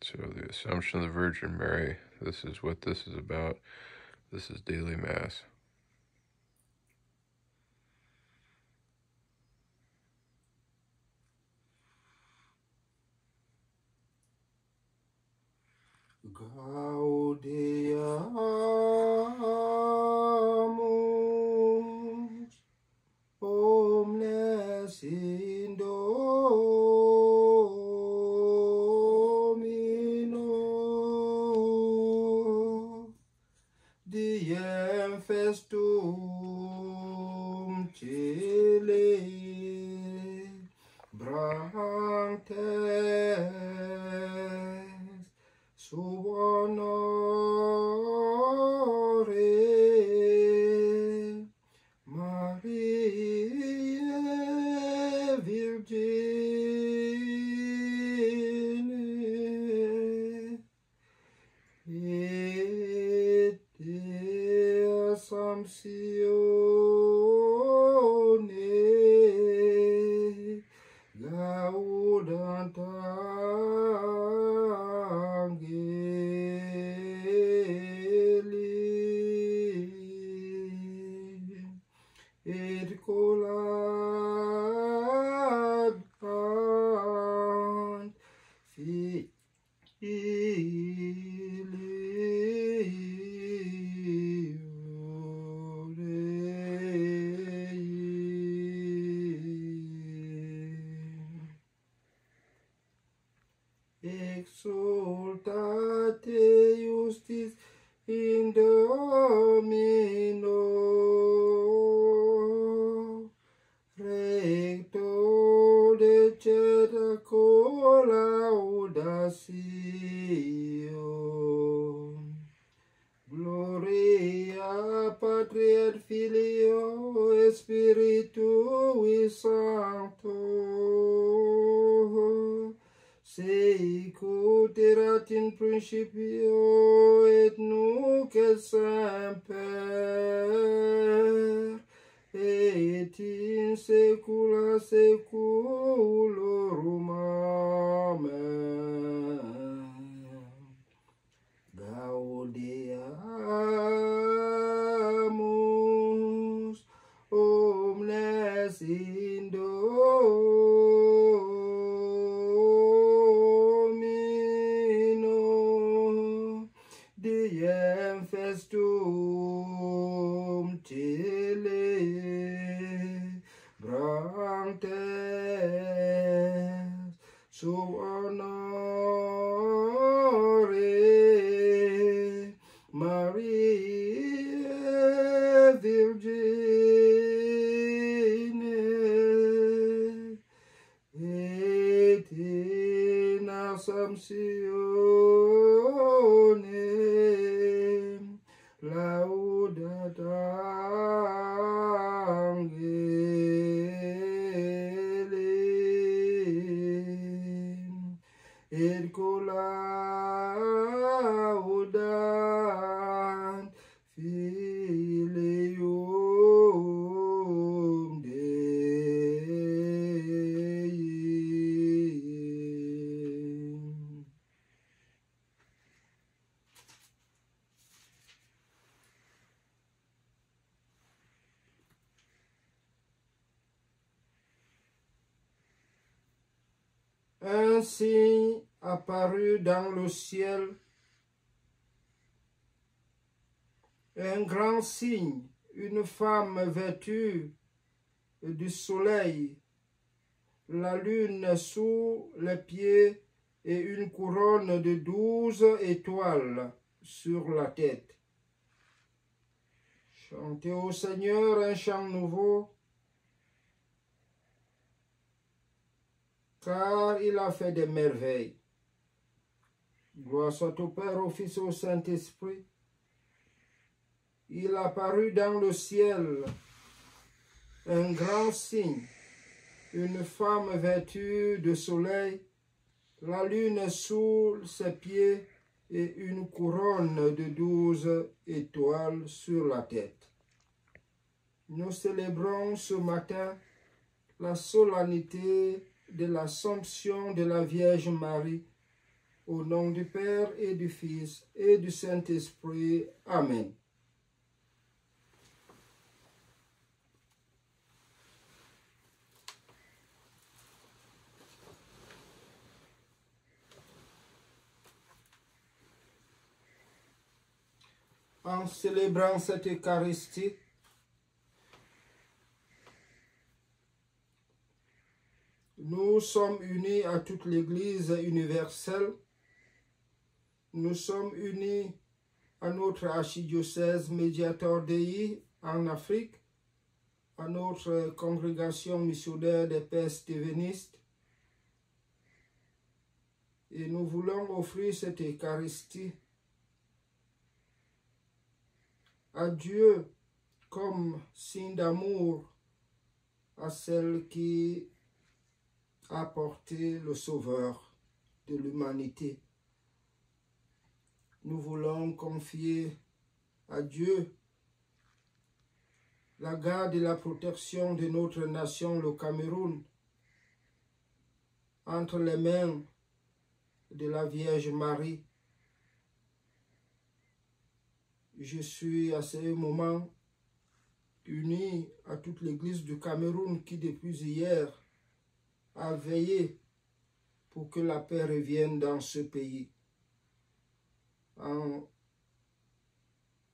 So the Assumption of the Virgin Mary, this is what this is about. This is daily Mass. Gaudeamus omnes in Domino, diem festum celebrantes sub honore Mariae Virgine et Assumptione gaudant angeli et coladant Filio Dei. Exultate justis in Domino, recto decet collaudatio. Gloria Patri et Filio et Spiritui Sancto, sicut erat in principio et nunc et semper et in saecula saeculorum. Amen. Gaudeamus omnes in Domino, diem festum celebrantes sub honore Mariae Virgine et in Assumptione laudat angeli et coladant Filium Dei. Un signe apparut dans le ciel, un grand signe, une femme vêtue du soleil, la lune sous les pieds et une couronne de 12 étoiles sur la tête. Chantez au Seigneur un chant nouveau, car il a fait des merveilles. Gloire soit au Père, au Fils et au Saint-Esprit. Il apparut dans le ciel un grand signe, une femme vêtue de soleil, la lune sous ses pieds et une couronne de 12 étoiles sur la tête. Nous célébrons ce matin la solennité de l'Assomption de la Vierge Marie Au nom du Père et du Fils et du Saint-Esprit. Amen. En célébrant cette Eucharistie, nous sommes unis à toute l'Église universelle. Nous sommes unis à notre archidiocèse Mediator Dei en Afrique, à notre congrégation missionnaire des Pères Stévénistes. Et nous voulons offrir cette Eucharistie à Dieu comme signe d'amour à celle qui a porté le Sauveur de l'humanité. Nous voulons confier à Dieu la garde et la protection de notre nation, le Cameroun, entre les mains de la Vierge Marie. Je suis à ce moment uni à toute l'Église du Cameroun qui depuis hier a veillé pour que la paix revienne dans ce pays, en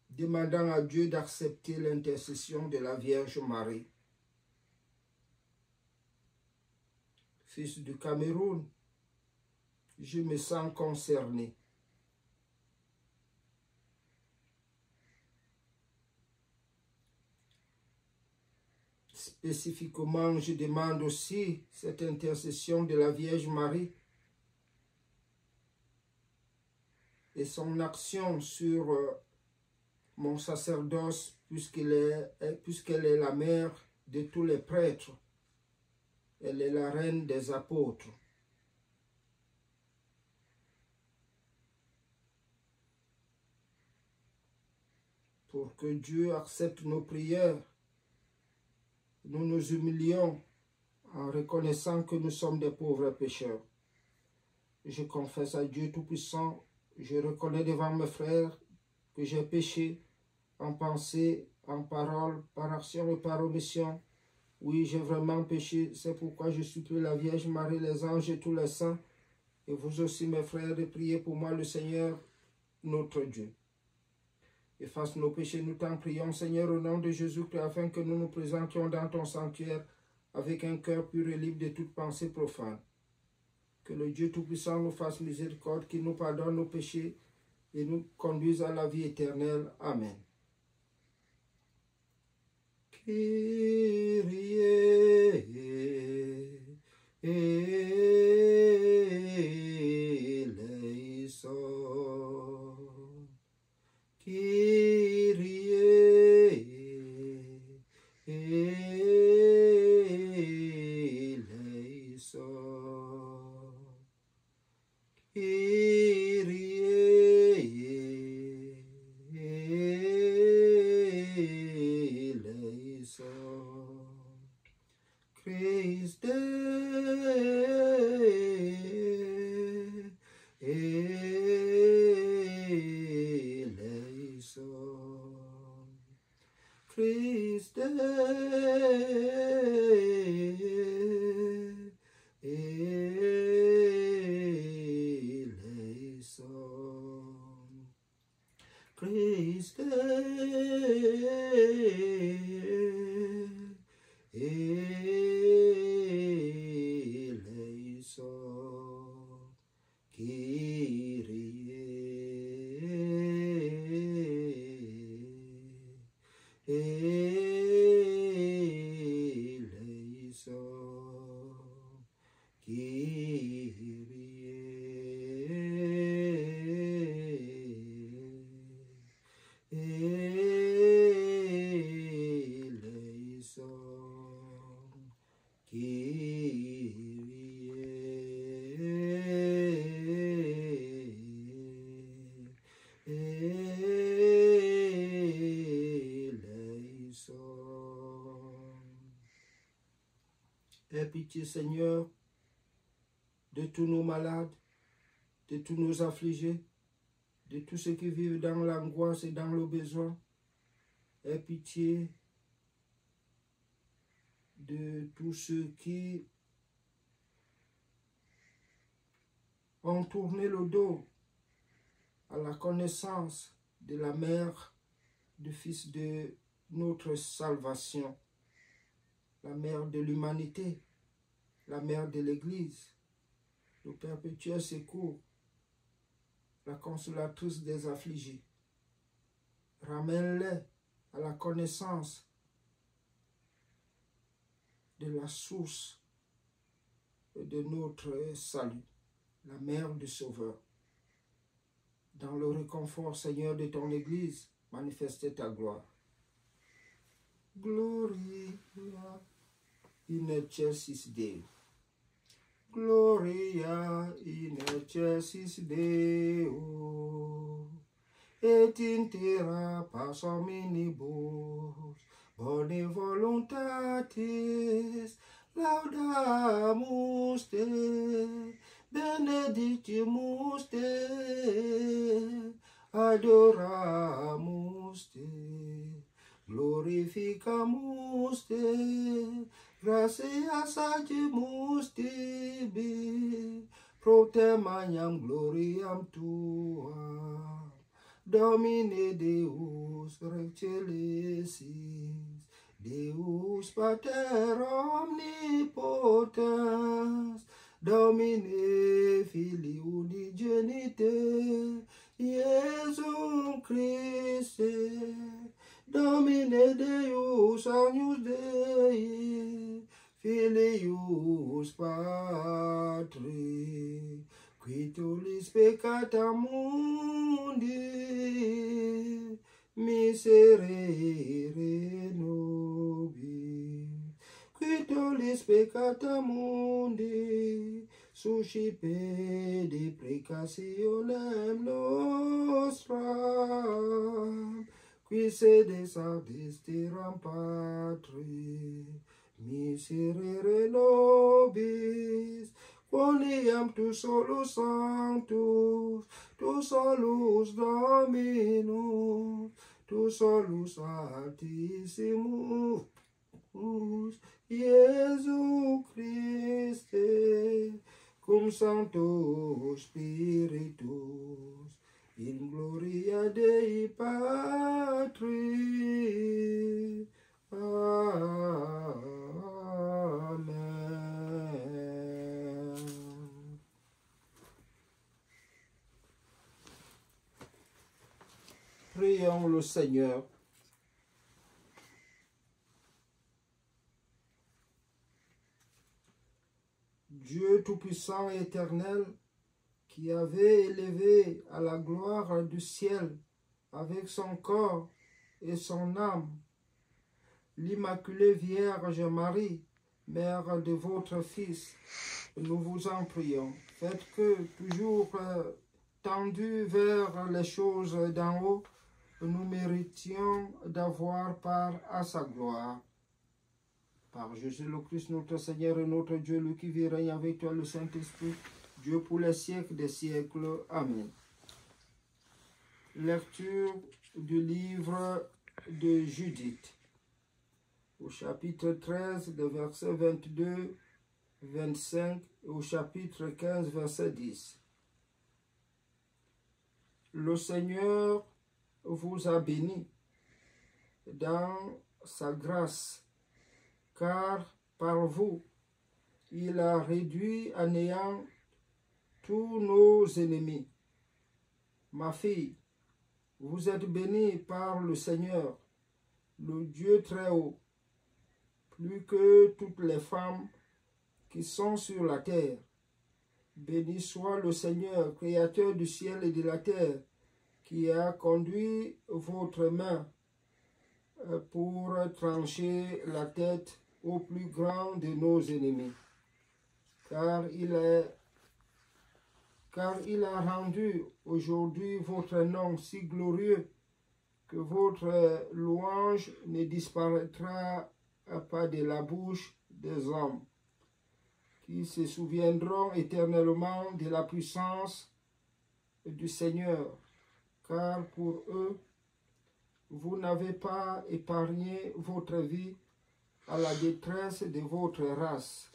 demandant à Dieu d'accepter l'intercession de la Vierge Marie. Fils du Cameroun, je me sens concerné. Spécifiquement, je demande aussi cette intercession de la Vierge Marie et son action sur mon sacerdoce, puisqu'elle est la mère de tous les prêtres. Elle est la reine des apôtres. Pour que Dieu accepte nos prières, nous nous humilions en reconnaissant que nous sommes des pauvres pécheurs. Je confesse à Dieu Tout-Puissant, je reconnais devant mes frères que j'ai péché en pensée, en parole, par action et par omission. Oui, j'ai vraiment péché, c'est pourquoi je supplie la Vierge Marie, les anges et tous les saints, et vous aussi mes frères, de prier pour moi le Seigneur, notre Dieu. Efface nos péchés, nous t'en prions, Seigneur, au nom de Jésus-Christ, afin que nous nous présentions dans ton sanctuaire avec un cœur pur et libre de toute pensée profane. Que le Dieu Tout-Puissant nous fasse miséricorde, qu'il nous pardonne nos péchés et nous conduise à la vie éternelle. Amen. Kyrie eleison. Kyrie eleison. Kyrie eleison. Christe eleison. Christe eleison. Christe eleison. Kyrie eleison. Aie pitié, Seigneur, de tous nos malades. Aie pitié, Seigneur, de tous nos malades. de tous nos affligés, de tous ceux qui vivent dans l'angoisse et dans le besoin. Aie pitié de tous ceux qui ont tourné le dos à la connaissance de la mère du Fils de notre salvation, la mère de l'humanité, la mère de l'Église, le perpétuel secours, la consolatrice des affligés. Ramène-les à la connaissance de la source de notre salut, la mère du Sauveur. Dans le réconfort, Seigneur, de ton Église, manifeste ta gloire. Gloria in excelsis Deo. Gloria in excelsis Deo. Et in terra pars hominibus, bone voluntatis, laudamus te, benedictimus te, adoramus te, glorificamus te, gratias agimus tibi, pro te magnam gloriam tuam. Domine Deus recelesis, Deus Pater omnipotens, Domine Filii unigenite, Iesum Christe, Domine Deus agnus Dei, Filius Patri, qui tollis peccata mundi, miserere nobis. Qui tollis peccata mundi, suscipe deprecationem nostram, qui sedes ad esteram Patri, miserere nobis. Quoniam tu solus sanctus, tu solus Dominus, tu solus altissimus, Iesu Christe, cum Sancto Spiritus, in gloria Dei Patri. Amen. Prions le Seigneur. Dieu Tout-Puissant et Éternel, qui avait élevé à la gloire du ciel avec son corps et son âme l'Immaculée Vierge Marie, mère de votre Fils, nous vous en prions. Faites que, toujours tendus vers les choses d'en haut, nous méritions d'avoir part à sa gloire. Par Jésus le Christ, notre Seigneur et notre Dieu, lui qui vit règne avec toi, le Saint-Esprit, Dieu pour les siècles des siècles. Amen. Lecture du livre de Judith, au chapitre 13, des versets 22, 25, et au chapitre 15, verset 10. Le Seigneur vous a béni dans sa grâce, car par vous, il a réduit à néant tous nos ennemis. Ma fille, vous êtes bénie par le Seigneur, le Dieu très haut, plus que toutes les femmes qui sont sur la terre. Béni soit le Seigneur, créateur du ciel et de la terre, qui a conduit votre main pour trancher la tête au plus grand de nos ennemis. Car il a rendu aujourd'hui votre nom si glorieux que votre louange ne disparaîtra pas de la bouche des hommes, qui se souviendront éternellement de la puissance du Seigneur, car pour eux, vous n'avez pas épargné votre vie à la détresse de votre race,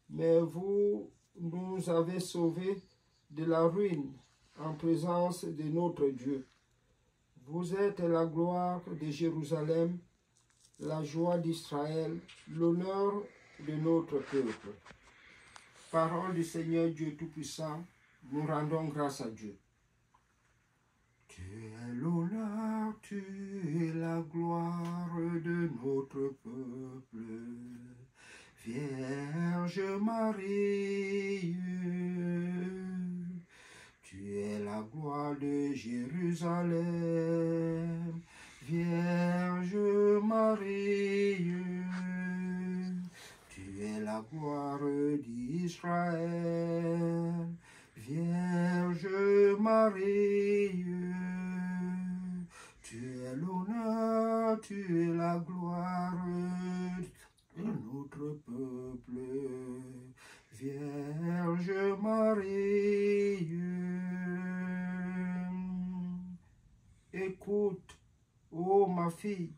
mais vous nous avez sauvés de la ruine en présence de notre Dieu. Vous êtes la gloire de Jérusalem, la joie d'Israël, l'honneur de notre peuple. Parole du Seigneur Dieu Tout-Puissant, nous rendons grâce à Dieu. Tu es l'honneur, tu es la gloire de notre peuple. Vierge Marie, tu es la gloire de Jérusalem. Vierge Marie, tu es la gloire d'Israël. Vierge Marie, tu es l'honneur, tu es la gloire de notre peuple. Vierge Marie, écoute, ô ma fille,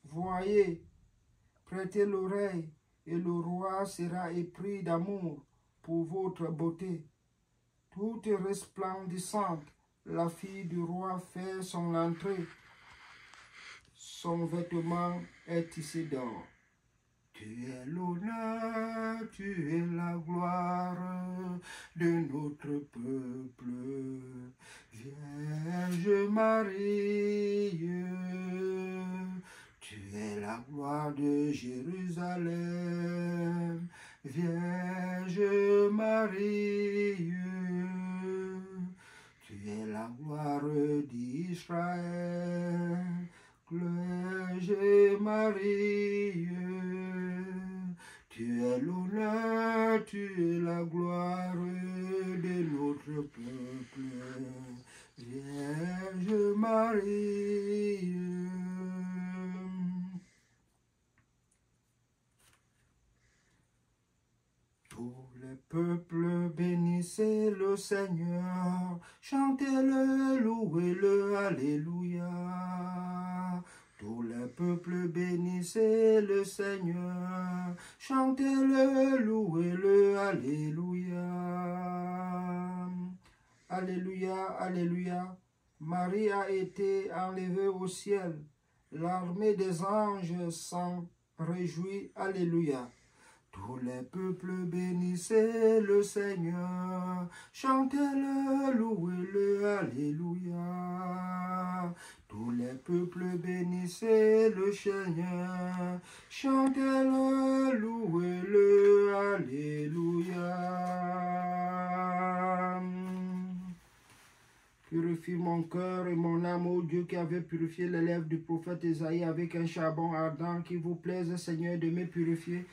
voyez, prêtez l'oreille, et le roi sera épris d'amour pour votre beauté. Toute resplendissante, la fille du roi fait son entrée. Son vêtement est tissé d'or. Tu es l'honneur, tu es la gloire de notre peuple. Vierge Marie, tu es la gloire de Jérusalem. Vierge Marie, tu es la gloire d'Israël. Vierge Marie, tu es l'honneur, tu es la gloire de notre peuple. Vierge Marie. Tous les peuples bénissez le Seigneur, chantez-le, louez-le, alléluia. Tous les peuples bénissez le Seigneur, chantez-le, louez-le, alléluia. Alléluia, alléluia. Marie a été enlevée au ciel. L'armée des anges s'en réjouit, alléluia. Tous les peuples bénissez le Seigneur, chantez-le, louez-le, alléluia. Tous les peuples bénissez le Seigneur, chantez-le, louez-le, alléluia. Purifie mon cœur et mon âme, ô Dieu qui avait purifié les lèvres du prophète Ésaïe avec un charbon ardent, qu'il vous plaise, Seigneur, de me purifier,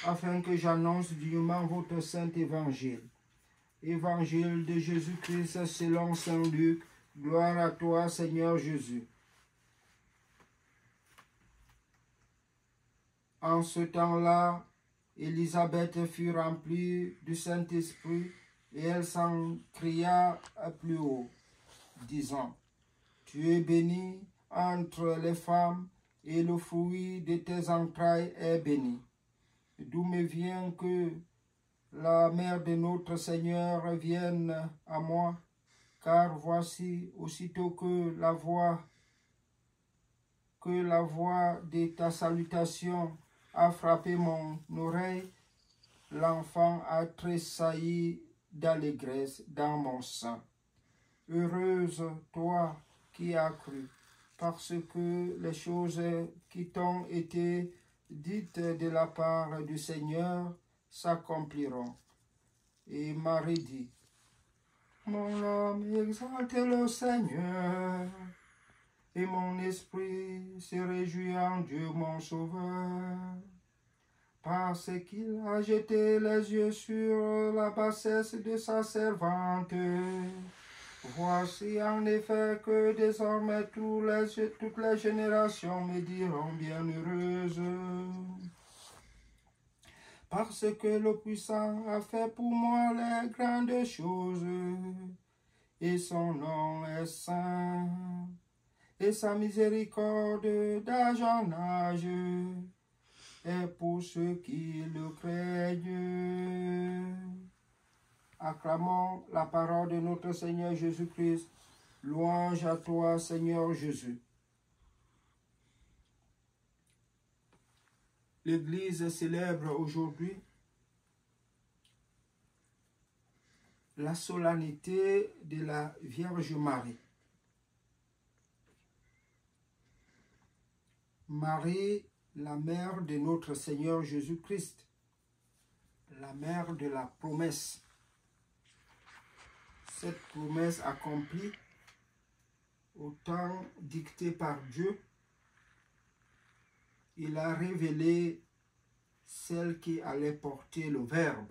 afin que j'annonce dignement votre saint évangile. Évangile de Jésus-Christ selon saint Luc. Gloire à toi, Seigneur Jésus. En ce temps-là, Élisabeth fut remplie du Saint-Esprit et elle s'en cria à plus haut, disant, tu es bénie entre les femmes et le fruit de tes entrailles est béni. D'où me vient que la mère de notre Seigneur vienne à moi, car voici, aussitôt que la voix de ta salutation a frappé mon oreille, l'enfant a tressailli d'allégresse dans mon sein. Heureuse toi qui as cru, parce que les choses qui t'ont été dites de la part du Seigneur s'accompliront. Et Marie dit, mon âme exalte le Seigneur, et mon esprit se réjouit en Dieu mon Sauveur, parce qu'il a jeté les yeux sur la bassesse de sa servante. Voici en effet que désormais toutes les générations me diront bienheureuse, parce que le puissant a fait pour moi les grandes choses. et son nom est saint, et sa miséricorde d'âge en âge est pour ceux qui le craignent. Acclamons la parole de notre Seigneur Jésus-Christ. Louange à toi, Seigneur Jésus. L'Église célèbre aujourd'hui la solennité de la Vierge Marie. Marie, la mère de notre Seigneur Jésus-Christ, la mère de la promesse. Cette promesse accomplie au temps dicté par Dieu, il a révélé celle qui allait porter le Verbe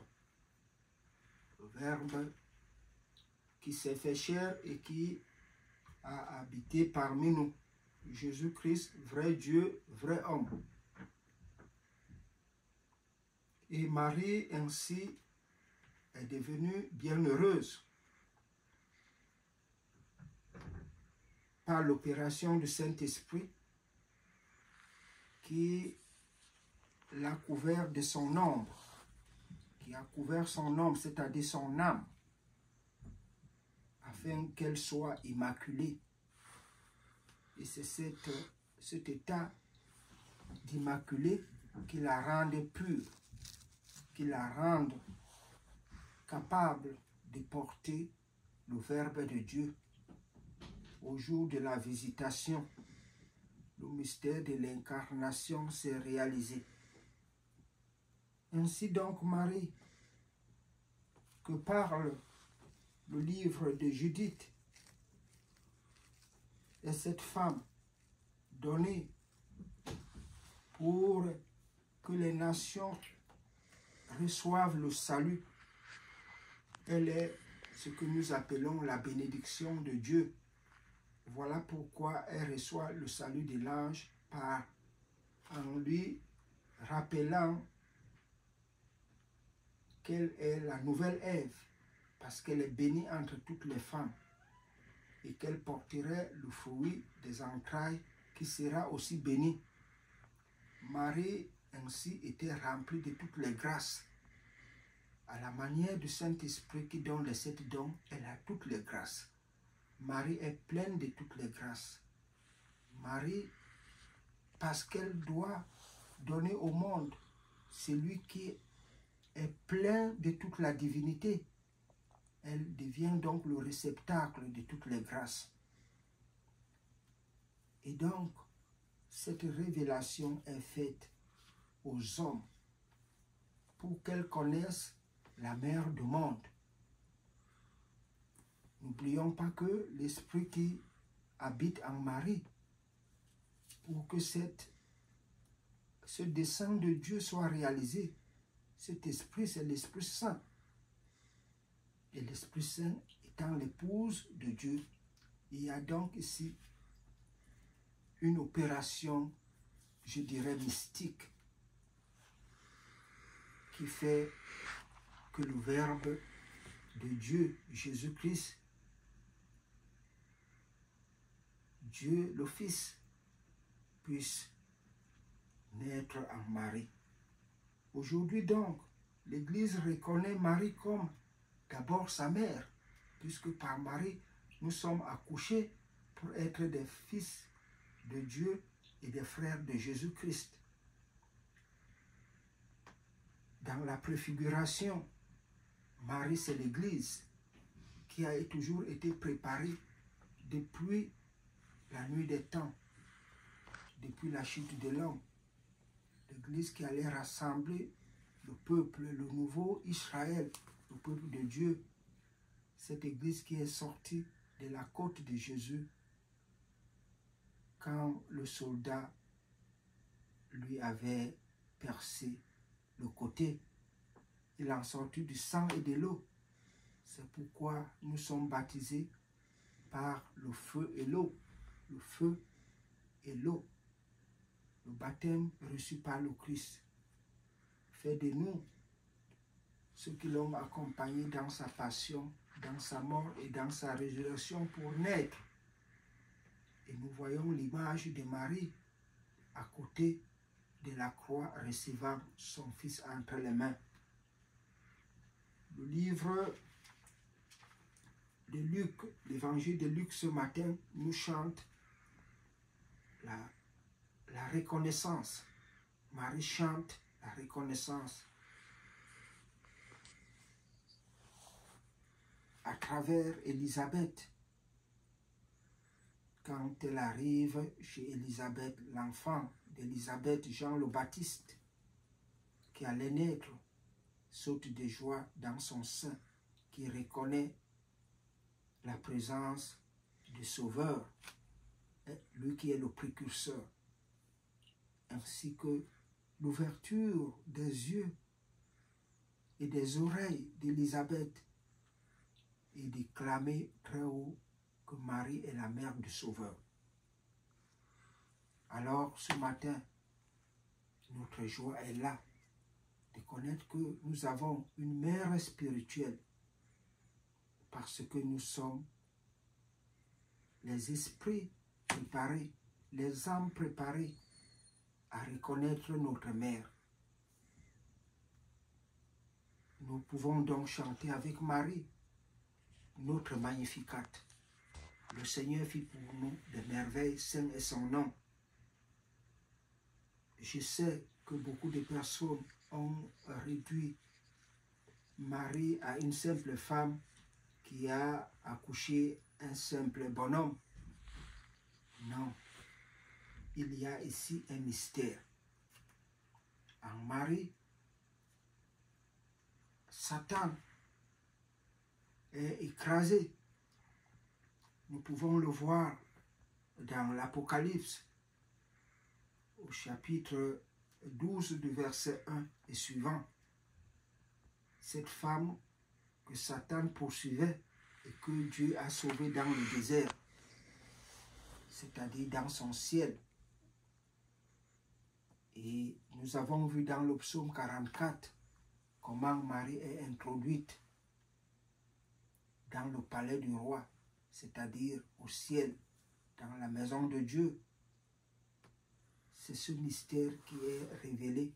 qui s'est fait chair et qui a habité parmi nous. Jésus-Christ, vrai Dieu, vrai homme. Et Marie ainsi est devenue bienheureuse par l'opération du Saint-Esprit qui l'a couvert de son ombre, qui a couvert son ombre, c'est-à-dire son âme, afin qu'elle soit immaculée. Et c'est cet état d'immaculée qui la rende pure, qui la rende capable de porter le Verbe de Dieu. Au jour de la visitation, le mystère de l'incarnation s'est réalisé. Ainsi donc Marie, que parle le livre de Judith, est cette femme donnée pour que les nations reçoivent le salut. Elle est ce que nous appelons la bénédiction de Dieu. Voilà pourquoi elle reçoit le salut de l'ange en lui rappelant qu'elle est la nouvelle Ève, parce qu'elle est bénie entre toutes les femmes et qu'elle porterait le fruit des entrailles qui sera aussi béni. Marie ainsi était remplie de toutes les grâces. À la manière du Saint-Esprit qui donne les 7 dons, elle a toutes les grâces. Marie est pleine de toutes les grâces. Marie, parce qu'elle doit donner au monde celui qui est plein de toute la divinité, elle devient donc le réceptacle de toutes les grâces. Et donc, cette révélation est faite aux hommes pour qu'elles connaissent la mère du monde. N'oublions pas que l'Esprit qui habite en Marie, pour que ce dessein de Dieu soit réalisé, cet Esprit, c'est l'Esprit Saint. Et l'Esprit Saint étant l'épouse de Dieu, il y a donc ici une opération, je dirais, mystique, qui fait que le Verbe de Dieu, Jésus-Christ, Dieu le Fils, puisse naître en Marie. Aujourd'hui donc, l'Église reconnaît Marie comme d'abord sa mère, puisque par Marie, nous sommes accouchés pour être des fils de Dieu et des frères de Jésus-Christ. Dans la préfiguration, Marie, c'est l'Église qui a toujours été préparée depuis la nuit des temps, depuis la chute de l'homme. L'Église qui allait rassembler le peuple, le nouveau Israël, le peuple de Dieu. Cette Église qui est sortie de la côte de Jésus quand le soldat lui avait percé le côté. Il en sortit du sang et de l'eau. C'est pourquoi nous sommes baptisés par le feu et l'eau. Le feu et l'eau. Le baptême reçu par le Christ fait de nous ceux qui l'ont accompagné dans sa passion, dans sa mort et dans sa résurrection pour naître. Et nous voyons l'image de Marie à côté de la croix recevant son fils entre les mains. Le livre de Luc, l'évangile de Luc ce matin, nous chante la reconnaissance. Marie chante la reconnaissance à travers Élisabeth. Quand elle arrive chez Élisabeth, l'enfant d'Élisabeth, Jean le Baptiste, qui allait naître, saute de joie dans son sein, qui reconnaît la présence du Sauveur, lui qui est le précurseur, ainsi que l'ouverture des yeux et des oreilles d'Élisabeth, et de clamer très haut que Marie est la mère du Sauveur. Alors ce matin, notre joie est là, de connaître que nous avons une mère spirituelle, parce que nous sommes les esprits préparés, les âmes préparées à reconnaître notre mère. Nous pouvons donc chanter avec Marie, notre Magnificat. Le Seigneur fit pour nous des merveilles, saint est son nom. Je sais que beaucoup de personnes ont réduit Marie à une simple femme qui a accouché un simple bonhomme. Non, il y a ici un mystère. En Marie, Satan est écrasé. Nous pouvons le voir dans l'Apocalypse, au chapitre 12 du verset 1 et suivant. Cette femme que Satan poursuivait et que Dieu a sauvée dans le désert, c'est-à-dire dans son ciel. Et nous avons vu dans le psaume 44 comment Marie est introduite dans le palais du roi, c'est-à-dire au ciel, dans la maison de Dieu. C'est ce mystère qui est révélé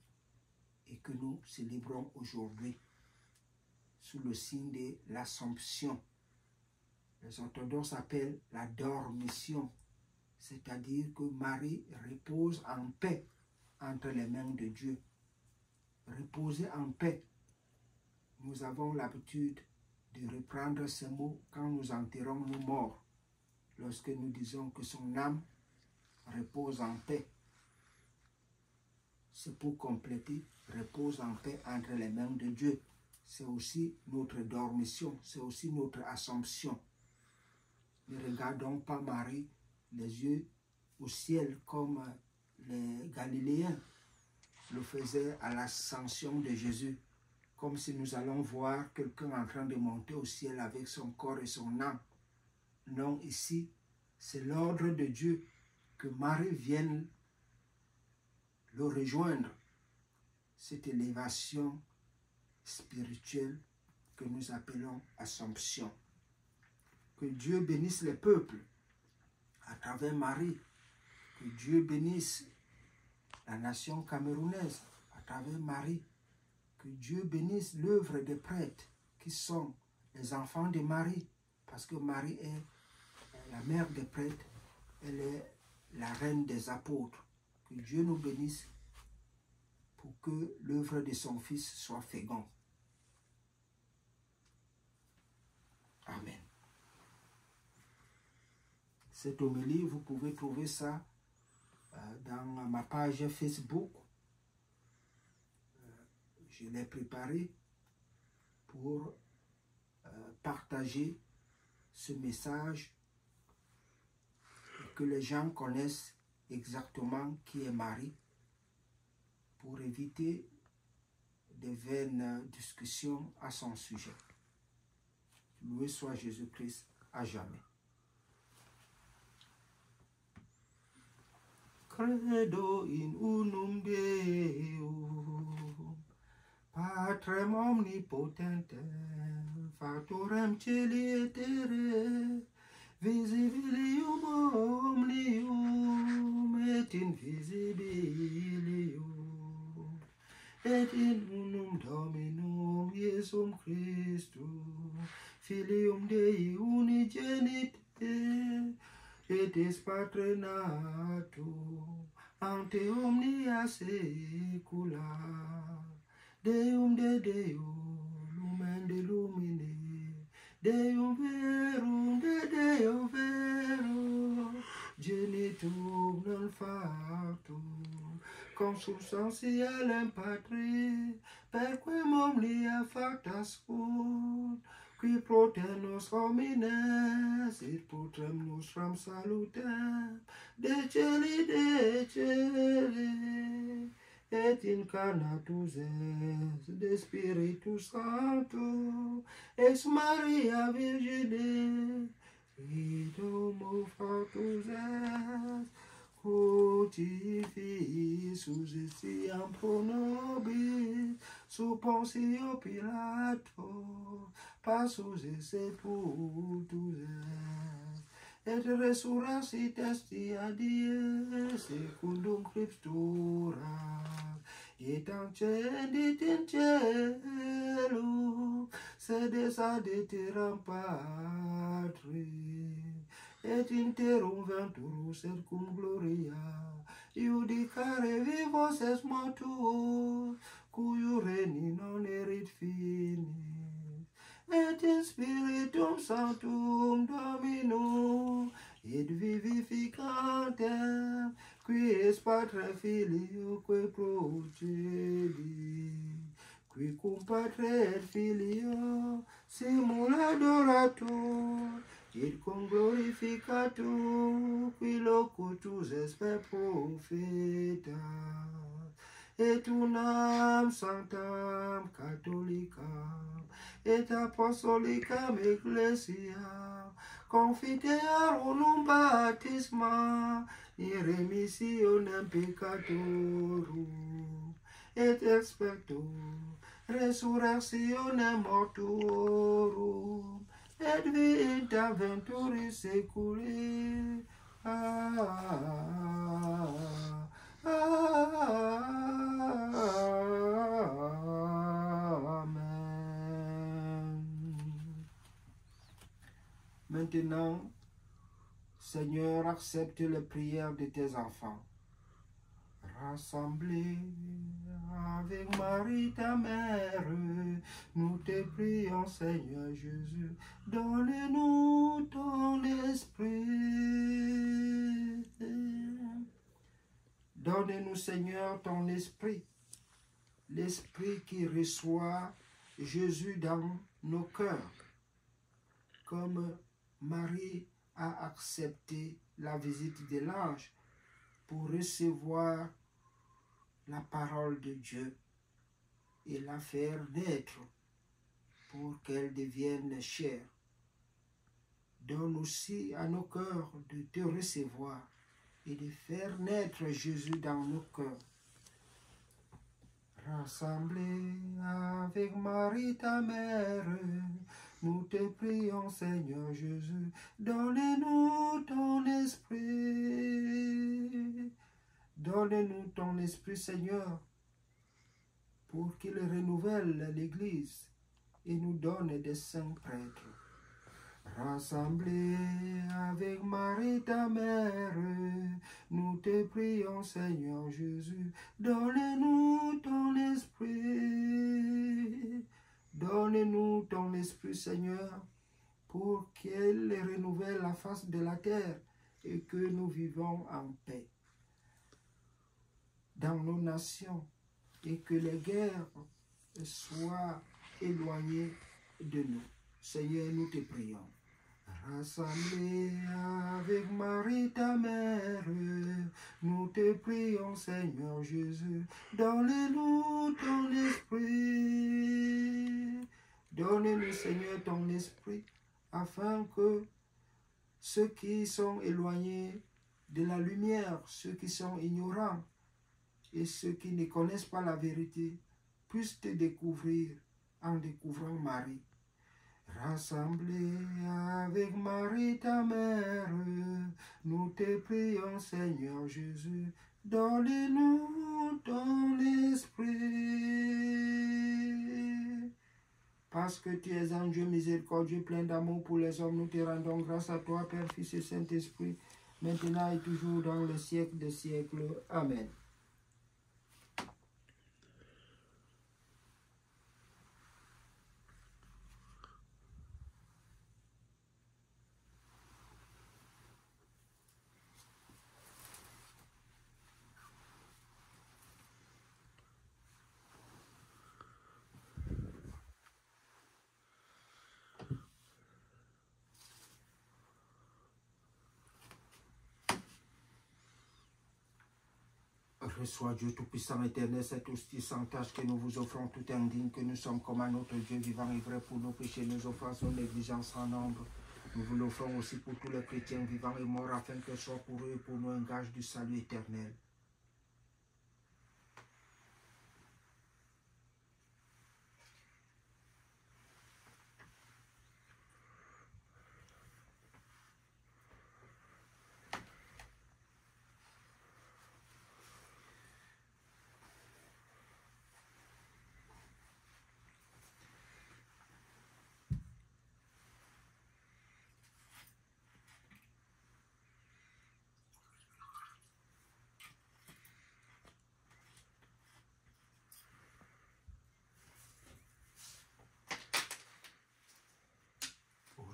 et que nous célébrons aujourd'hui sous le signe de l'Assomption. Les orthodoxes appellent la dormition, c'est-à-dire que Marie repose en paix entre les mains de Dieu. Reposer en paix. Nous avons l'habitude de reprendre ces mots quand nous enterrons nos morts, lorsque nous disons que son âme repose en paix. C'est pour compléter, repose en paix entre les mains de Dieu. C'est aussi notre dormition, c'est aussi notre assomption. Ne regardons pas Marie les yeux au ciel comme les Galiléens le faisaient à l'ascension de Jésus, comme si nous allons voir quelqu'un en train de monter au ciel avec son corps et son âme. Non, ici, c'est l'ordre de Dieu que Marie vienne le rejoindre. Cette élévation spirituelle que nous appelons Assomption. Que Dieu bénisse les peuples à travers Marie. Que Dieu bénisse la nation camerounaise à travers Marie. Que Dieu bénisse l'œuvre des prêtres qui sont les enfants de Marie, parce que Marie est la mère des prêtres, elle est la reine des apôtres. Que Dieu nous bénisse pour que l'œuvre de son Fils soit féconde. Amen. Cette homélie, vous pouvez trouver ça dans ma page Facebook. Je l'ai préparée pour partager ce message et que les gens connaissent exactement qui est Marie, pour éviter de vaines discussions à son sujet. Loué soit Jésus-Christ à jamais. Credo in unum Deum, Patrem omnipotentem, factorem celi terre, visibilium omnium et invisibilium, et in unum Dominum Iesum Christum, Filium Dei unigenite, et es Patre natum, ante omnia saecula, Deum de Deo, lumen de lumine, Deum verum de Deo vero, genitum non factum, consubstantialem Patri, perquem omnia facta sunt, qui protenos homines, et putrem nostram salutem, de celi, et incarnatus es de Spiritus Sancto, ex Maria Virgine, et homo factus es, crucifixus estiam pro nobis, sub Pontio Pilato, passus et sepultus est, et resurrexit estia die, secundum Scriptura, et ascendit in cielo, sedes ad iteram Patri, et interum venturus et cum gloria, iudicare vivos es mortuos, cui regni non erit finis, et in Spiritum Sanctum Dominum, et vivificantem, qui es Patre Filioque procedi, qui cum Patre et Filio simul adorator, et cum glorificator, qui locutus est per profeta, et unam sanctam catholicam, et apostolicam ecclesiam, confitearum baptisma, in remissionem peccatorum, et expecto resurrectionem mortuorum, et vita venturis seculi. Amen. Maintenant, Seigneur, accepte les prières de tes enfants. Rassemblés avec Marie ta mère, nous te prions, Seigneur Jésus, donne-nous ton esprit. Donne-nous, Seigneur, ton esprit, l'esprit qui reçoit Jésus dans nos cœurs, comme Marie a accepté la visite de l'ange pour recevoir la parole de Dieu et la faire naître pour qu'elle devienne chair. Donne aussi à nos cœurs de te recevoir et de faire naître Jésus dans nos cœurs. Rassemblés avec Marie ta mère, nous te prions, Seigneur Jésus, donne-nous ton esprit. Donne-nous ton esprit, Seigneur, pour qu'il renouvelle l'Église et nous donne des saints prêtres. Rassemblés avec Marie ta mère, nous te prions, Seigneur Jésus, donne-nous ton esprit. Donne-nous ton esprit, Seigneur, pour qu'il renouvelle la face de la terre et que nous vivons en paix dans nos nations et que les guerres soient éloignées de nous. Seigneur, nous te prions. Rassemblés avec Marie ta mère, nous te prions, Seigneur Jésus, donne-nous ton esprit. Donne-nous, Seigneur, ton esprit, afin que ceux qui sont éloignés de la lumière, ceux qui sont ignorants et ceux qui ne connaissent pas la vérité, puissent te découvrir en découvrant Marie. Rassemblés avec Marie ta mère, nous te prions Seigneur Jésus, donne-nous ton esprit. Parce que tu es un Dieu miséricordieux, plein d'amour pour les hommes, nous te rendons grâce à toi, Père, Fils et Saint-Esprit, maintenant et toujours dans le siècle des siècles. Amen. Reçois Dieu Tout-Puissant, Éternel, cette hostie sans tâche que nous vous offrons, tout indigne que nous sommes comme un autre Dieu vivant et vrai pour nos péchés, nos offenses, nos négligences en nombre. Nous vous l'offrons aussi pour tous les chrétiens vivants et morts, afin que soit pour eux et pour nous un gage du salut éternel.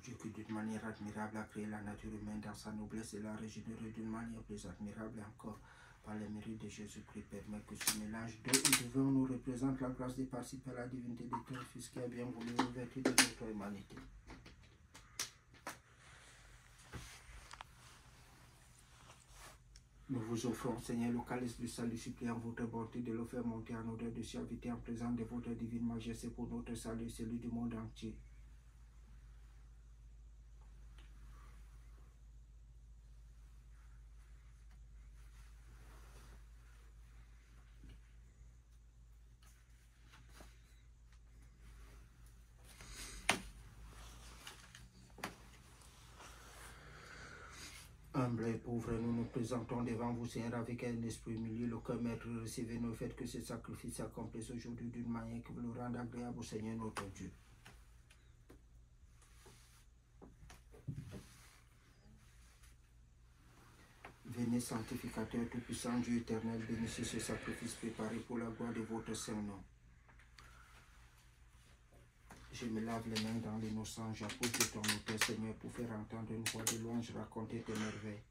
Dieu qui d'une manière admirable a créé la nature humaine dans sa noblesse et l'a régénérée d'une manière plus admirable encore par les mérites de Jésus-Christ, permet que ce mélange d'eau et de vin nous représente la grâce de participer à la divinité de ton Fils qui a bien voulu revêtir de notre humanité. Nous vous offrons, Seigneur, le calice du salut, suppliant votre bonté de le faire monter en odeur de suavité en présence de votre divine majesté pour notre salut et celui du monde entier. Humble et pauvre, nous nous présentons devant vous, Seigneur, avec un esprit humilié, le cœur maître, recevez-nous, faites que ce sacrifice s'accomplisse aujourd'hui d'une manière qui vous le rende agréable au Seigneur notre Dieu. Venez, sanctificateur tout-puissant, Dieu éternel, bénissez ce sacrifice préparé pour la gloire de votre Saint-Nom. Je me lave les mains dans l'innocence, j'appose de ton autel, Seigneur, pour faire entendre une voix de louange, raconter tes merveilles.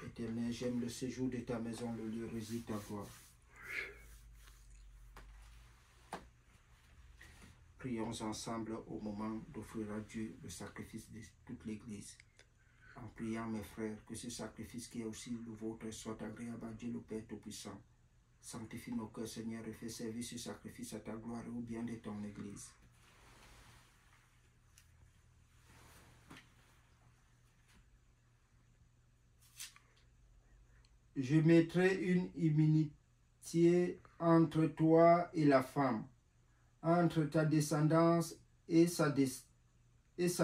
Éternel, j'aime le séjour de ta maison, le lieu réside ta gloire. Prions ensemble au moment d'offrir à Dieu le sacrifice de toute l'Église. En priant, mes frères, que ce sacrifice qui est aussi le vôtre soit agréable à Dieu le Père Tout-Puissant. Sanctifie nos cœurs, Seigneur, et fais servir ce sacrifice à ta gloire et au bien de ton Église. Je mettrai une inimitié entre toi et la femme, entre ta descendance et sa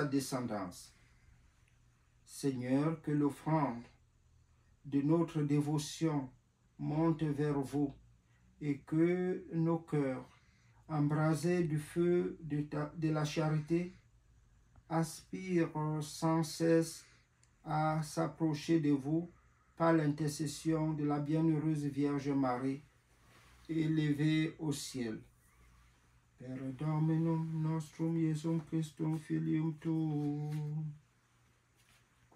descendance. Seigneur, que l'offrande de notre dévotion monte vers vous et que nos cœurs, embrasés du feu de la charité, aspirent sans cesse à s'approcher de vous par l'intercession de la bienheureuse Vierge Marie, élevée au ciel. Per Dominum nostrum Iesum Christum Filium Tuum,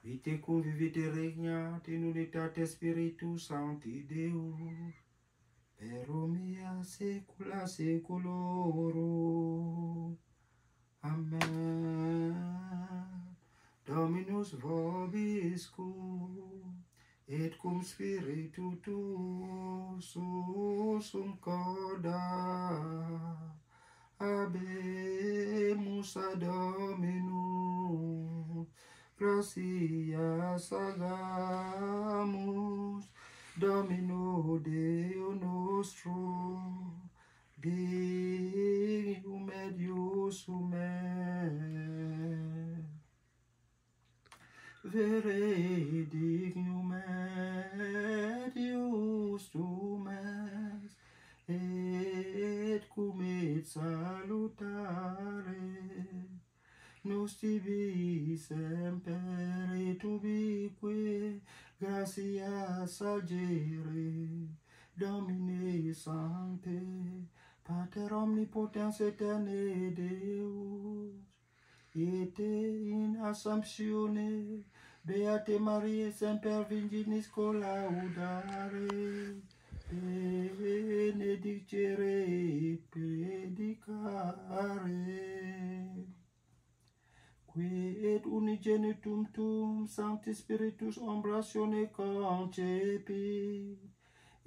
qui te convivite regnat in unitate Spiritus Sancti Deus, per omnia saecula saeculorum. Amen. Dominus vobiscum, et cum spiritu tuo sursum corda, habemus ad Dominum, gratias agamus, Domino Deo nostro, Deum Dios me, vere dignum Dios me, et cum et salutare, nos tibi semper et ubique, gratias agere, Domine Sancte, Pater omnipotens eterne Deus, et in assumptione, Beate Mariae semper Virginis collaudare, benedicere et predicare. Qui et unigenitum tuum Sancti Spiritus ombratione concepit,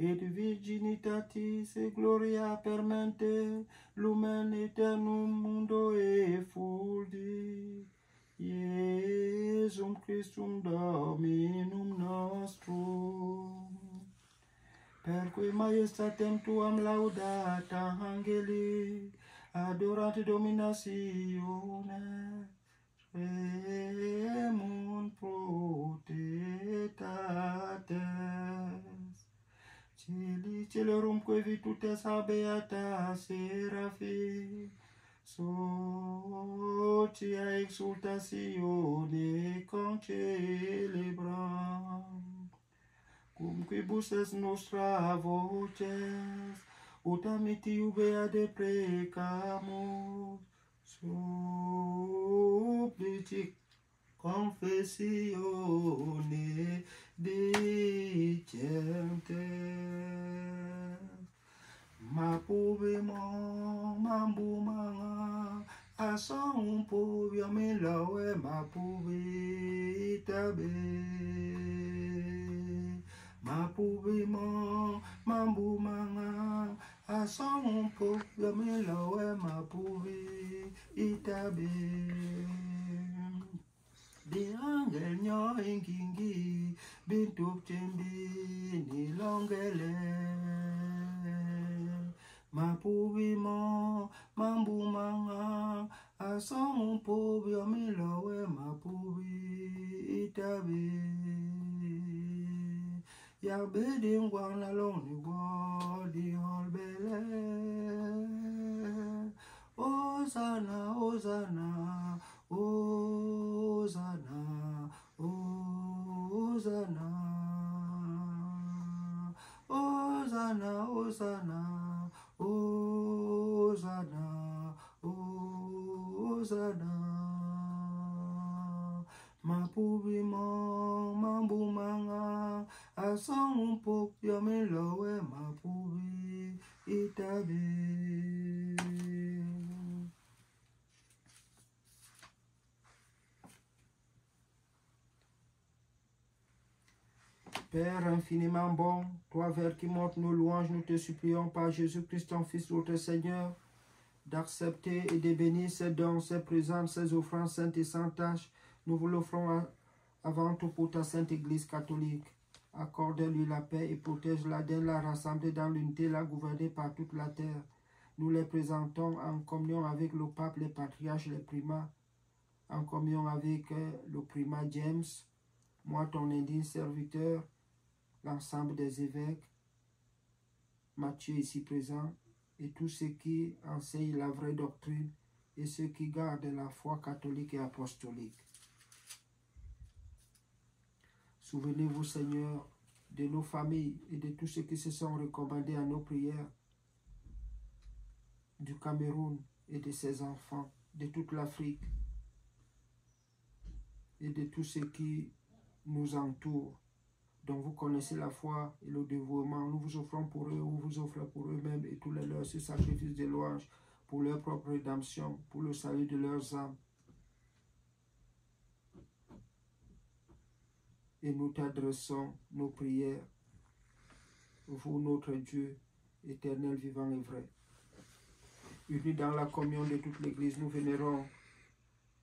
et virginitatis et gloria permente lumen aeternum mundo effulgit, Iesum Christum Dominum nostrum. Perque majestatem tuam laudata angeli, adorante dominatione, remunt potestates. Celi celerumque virtutes habeata serafim, socia exultatione concelebram. Cum quibus est nostra voces, ut amitiu beade precamus, supplici confessione dicentes. Ma pubimo mambumanga, asong pubia milawe ma pubitabe. Ma pubimo mambumanga, asong pubia milawe ma pubitabe. Di angel nyo ingingi, bintuk cembi ni longele. Mapubimo mambumanga, asong pubi omilawe mapubi itabi. Yabedi ngwana long ni wadi holbele. Hosanna, Hosanna, Hosanna, Hosanna, Hosanna, Hosanna, Hosanna, Hosanna. Mapubimo mambumanga, asong pok yomilowe mapubi itabi. Père infiniment bon, toi vers qui monte nos louanges, nous te supplions par Jésus-Christ, ton Fils, notre Seigneur, d'accepter et de bénir ces dons, ces présents, ces offrandes saintes et sans tache. Nous vous l'offrons avant tout pour ta Sainte Église catholique. Accorde-lui la paix et protège-la, donne-la rassemblée dans l'unité, la gouverner par toute la terre. Nous les présentons en communion avec le pape, les patriarches, les primats, en communion avec le primat James, moi ton indigne serviteur, l'ensemble des évêques, Matthieu ici présent, et tous ceux qui enseignent la vraie doctrine et ceux qui gardent la foi catholique et apostolique. Souvenez-vous, Seigneur, de nos familles et de tous ceux qui se sont recommandés à nos prières, du Cameroun et de ses enfants, de toute l'Afrique et de tous ceux qui nous entourent, dont vous connaissez la foi et le dévouement. Nous vous offrons pour eux, ou vous offrez pour eux-mêmes et tous les leurs ce sacrifice de louange pour leur propre rédemption, pour le salut de leurs âmes. Et nous t'adressons nos prières, vous, notre Dieu, éternel, vivant et vrai. Unis dans la communion de toute l'Église, nous vénérons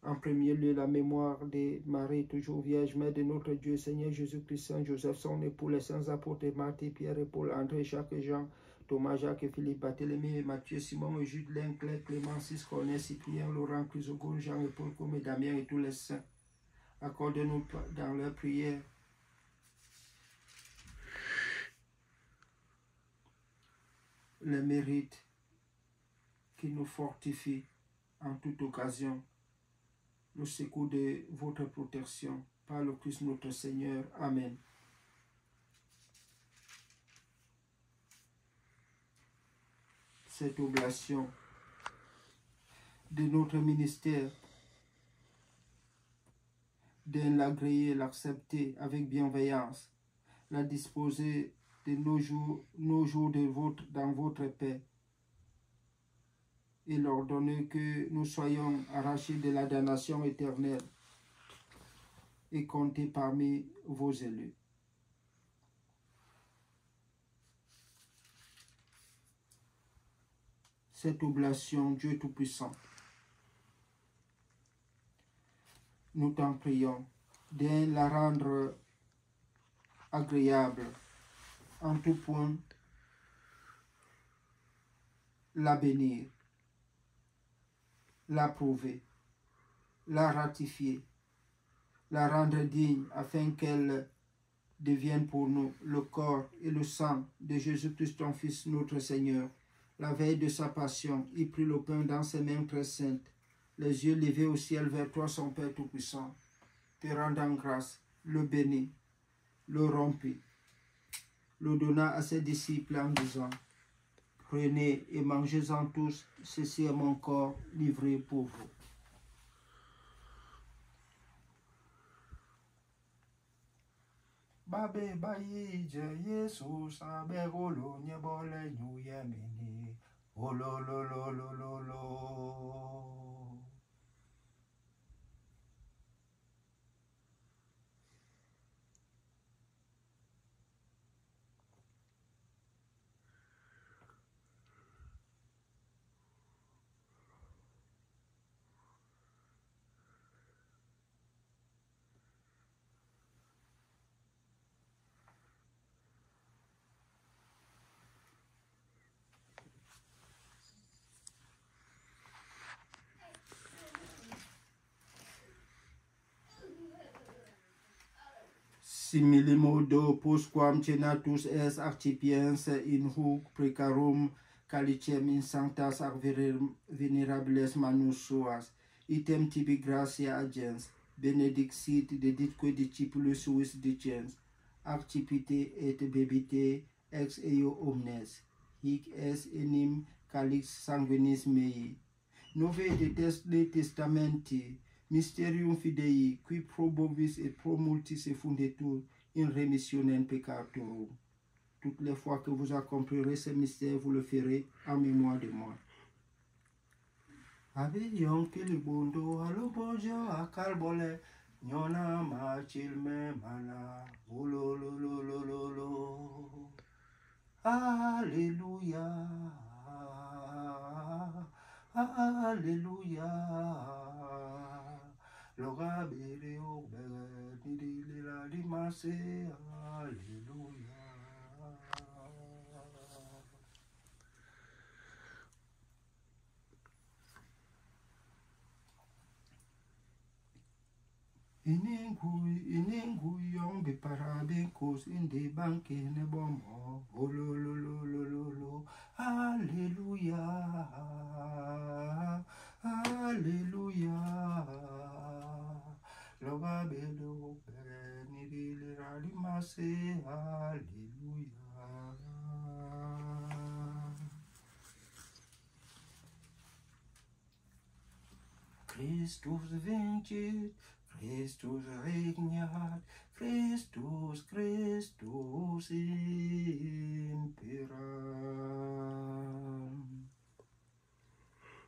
en premier lieu la mémoire de Marie, toujours vierge, mère de notre Dieu, Seigneur Jésus-Christ, Saint Joseph, son époux, les saints apôtres Marthe, Pierre et Paul, André, Jacques et Jean, Thomas, Jacques, Philippe, Barthélemy, Mathieu, Simon, Jude, Claire, Clément, Corneille, Cyprien, Laurent, Chrysogone, Jean et Paul, comme Damien et tous les saints. Accorde-nous dans leur prière les mérites qui nous fortifient en toute occasion, le secours de votre protection, par le Christ notre Seigneur. Amen. Cette oblation de notre ministère, de l'agréer, l'accepter avec bienveillance, la disposer de nos jours dans votre paix, et leur donner que nous soyons arrachés de la damnation éternelle et comptés parmi vos élus. Cette oblation, Dieu Tout-Puissant, nous t'en prions de la rendre agréable en tout point, la bénir, l'approuver, la ratifier, la rendre digne afin qu'elle devienne pour nous le corps et le sang de Jésus-Christ, ton Fils, notre Seigneur. La veille de sa passion, il prit le pain dans ses mains très saintes, les yeux levés au ciel vers toi, son Père Tout-Puissant, te rendant grâce, le bénit, le rompit, le donna à ses disciples en disant: prenez et mangez-en tous, ceci est mon corps livré pour vous. Babe bayi je Yesu sabe golo nyebole nyuye mini ololololololo. Similimodo postquam cenatus es accipiens in hoc precarum calicem in sanctas ac venerables manus suas, item tibi gratia agens, benedixit deditque discipulus suis dicens, accipite et bebite ex eo omnes, hic es enim calix sanguinis mei. Nove de testamenti, mysterium fidei, qui pro bovis et pro multis effundetur in remissionem peccatorum. Toutes les fois que vous accomplirez ce mystère, vous le ferez en mémoire de moi. Avion que le bondo a lo bojo a calbole, nyona ma chilme mana, ulololololo. Alléluia, Alléluia. Loga bere o bere di la di mase, Alléluia. Inengui yong be parabenkos in de banke ne bomo, olololololo, Alléluia, Alléluia. Loga bere o bere di la di mase, Alléluia. Christus vincit, Christus regnat, Christus, Christus imperat.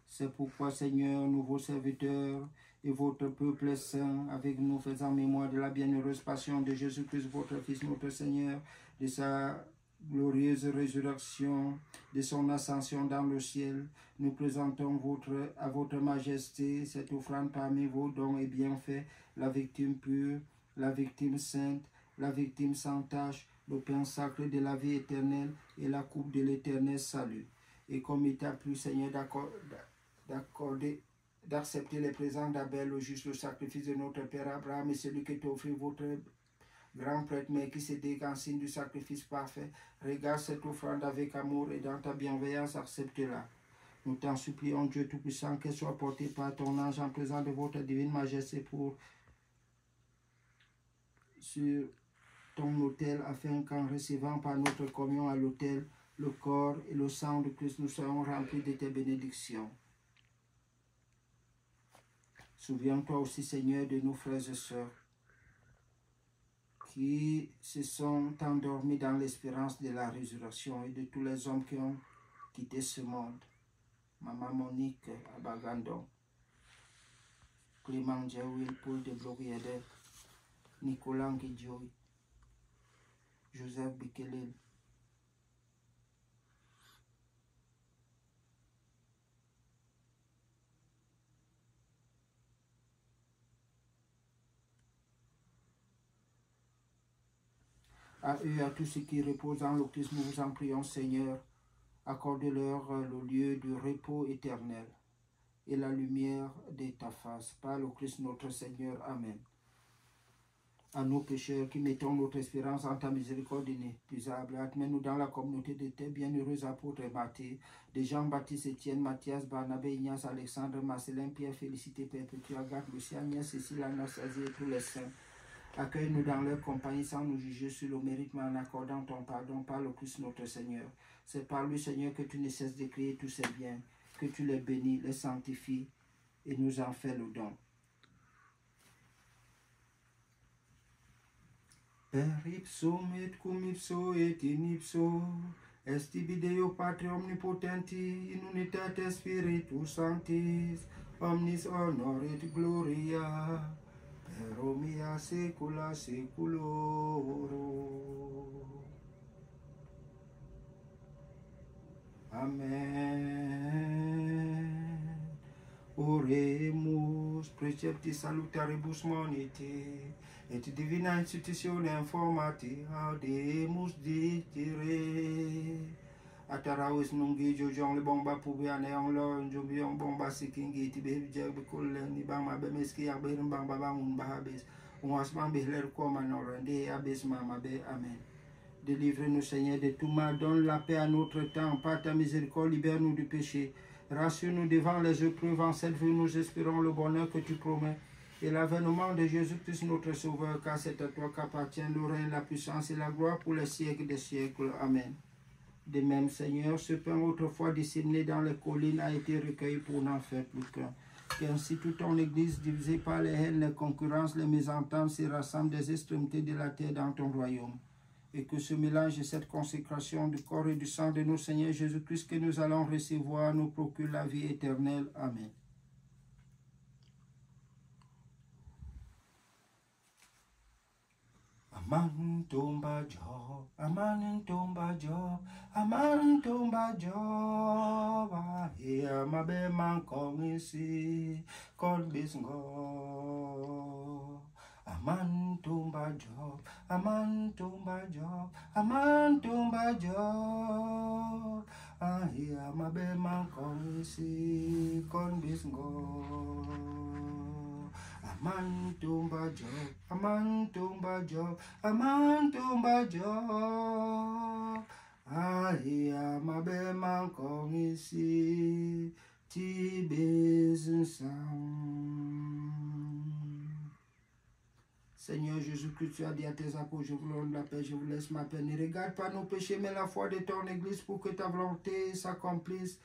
C'est pourquoi, Seigneur, nous vos serviteurs et votre peuple saint, avec nous faisant mémoire de la bienheureuse passion de Jésus-Christ, votre Fils, notre Seigneur, de sa glorieuse résurrection, de son ascension dans le ciel, nous présentons à votre majesté cette offrande parmi vos dons et bienfaits, la victime pure, la victime sainte, la victime sans tache, le pain sacré de la vie éternelle et la coupe de l'éternel salut. Et comme il t'a plu, Seigneur, d'accepter les présents d'Abel, au juste le sacrifice de notre Père Abraham et celui qui t'a offert votre grand prêtre, mais qui s'est déguisé en signe du sacrifice parfait, regarde cette offrande avec amour et dans ta bienveillance, accepte-la. Nous t'en supplions, Dieu Tout-Puissant, qu'elle soit portée par ton ange en présence de votre divine majesté sur ton autel, afin qu'en recevant par notre communion à l'autel le corps et le sang de Christ, nous soyons remplis de tes bénédictions. Souviens-toi aussi, Seigneur, de nos frères et sœurs qui se sont endormis dans l'espérance de la résurrection et de tous les hommes qui ont quitté ce monde. Maman Monique à Bagandon, Clément Djawil, Paul de Bloguiede, Nicolas Ngidjoui, Joseph Bikelel, à eux et à tous ceux qui reposent en le Christ, nous vous en prions, Seigneur, accorde-leur le lieu du repos éternel et la lumière de ta face. Par le Christ notre Seigneur. Amen. À nos pécheurs qui mettons notre espérance en ta miséricorde inépuisable, admets-nous dans la communauté de tes bienheureux apôtres et martyrs, de Jean-Baptiste, Étienne, Matthias, Barnabé, Ignace, Alexandre, Marcelin, Pierre, Félicité, Perpétua, Agathe, Lucien, Agnès, Cécile, Anastasie et tous les saints. Accueille-nous dans leur compagnie sans nous juger sur le mérite, mais en accordant ton pardon par le Christ notre Seigneur. C'est par lui, Seigneur, que tu ne cesses de créer tous ces biens, que tu les bénis, les sanctifies et nous en fais le don. Per ipsum et cum ipso et in ipso, est tibi Deo Patri omnipotenti, in unitate Spiritus Sanctis, omnis honor et gloria, per omnia saecula saeculorum. Amen. Oremus, precepti salutaribus moniti, et divina institutione informati, audemus dicere. Atarawis nungi jojong le bomba pubiane on lo njombiong bomba sikingi ti be jeb kulle ni bang ma be meski ya be bang ba bangun ba habis. Ongas bang be ler koma norende habis mama be. Amen. Délivre-nous, Seigneur, de tout mal. Donne la paix à notre temps. Par ta miséricorde, libère-nous du péché. Rassure-nous devant les épreuves. En cette vie, nous espérons le bonheur que tu promets. Et l'avènement de Jésus-Christ, notre Sauveur, car c'est à toi qu'appartient le règne, la puissance et la gloire pour les siècles des siècles. Amen. De même, Seigneur, ce pain autrefois disséminé dans les collines a été recueilli pour n'en faire plus qu'un. Qu'ainsi toute ton Église, divisée par les haines, les concurrences, les mésententes, se rassemble des extrémités de la terre dans ton royaume. Et que ce mélange et cette consécration du corps et du sang de notre Seigneur Jésus-Christ que nous allons recevoir nous procure la vie éternelle. Amen. Amantumba Job, Amantumba Job, Amantumba Job, Ahia Mabe Mankong isi, God Bisngo. Amantumba Job, Amantumba Job, Amantumba Job, Ahia Mabe Mankong isi, God Bisngo. Amantumba Job, Amantumba Job, Amantumba Job, Ahia Mabe Mankong isi, Tibezensang. Seigneur Jésus-Christ, tu as dit à tes apôtres, je vous donne la paix, je vous laisse ma paix. Ne regarde pas nos péchés, mais la foi de ton Église pour que ta volonté s'accomplisse.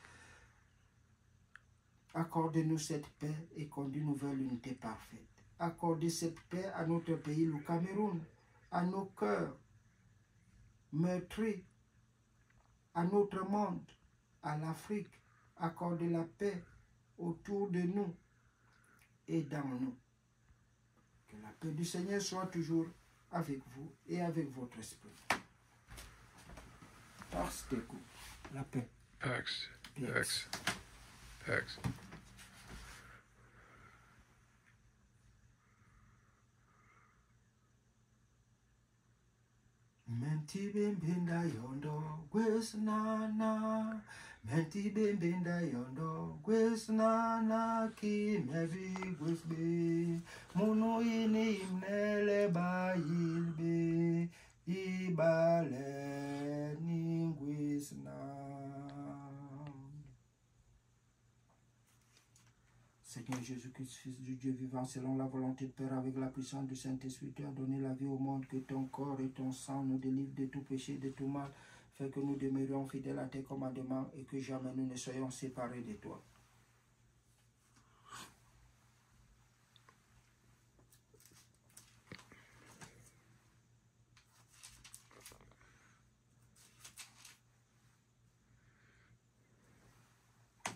Accorde-nous cette paix et conduis-nous vers l'unité parfaite. Accordez cette paix à notre pays, le Cameroun, à nos cœurs meurtris, à notre monde, à l'Afrique. Accorde la paix autour de nous et dans nous. Que la paix du Seigneur soit toujours avec vous et avec votre esprit. Parce que la paix. Pax. Pax. Pax. Menti bembenda yondo gwesnana. Menti bembenda yondo gwesnana ki mevi gwesbe. Munu ini imnele ba yilbe. Ibale ningwisna. Seigneur Jésus-Christ, Fils du Dieu vivant, selon la volonté de Père, avec la puissance du Saint-Esprit, tu as donné la vie au monde, que ton corps et ton sang nous délivrent de tout péché, de tout mal, fait que nous demeurions fidèles à tes commandements et que jamais nous ne soyons séparés de toi.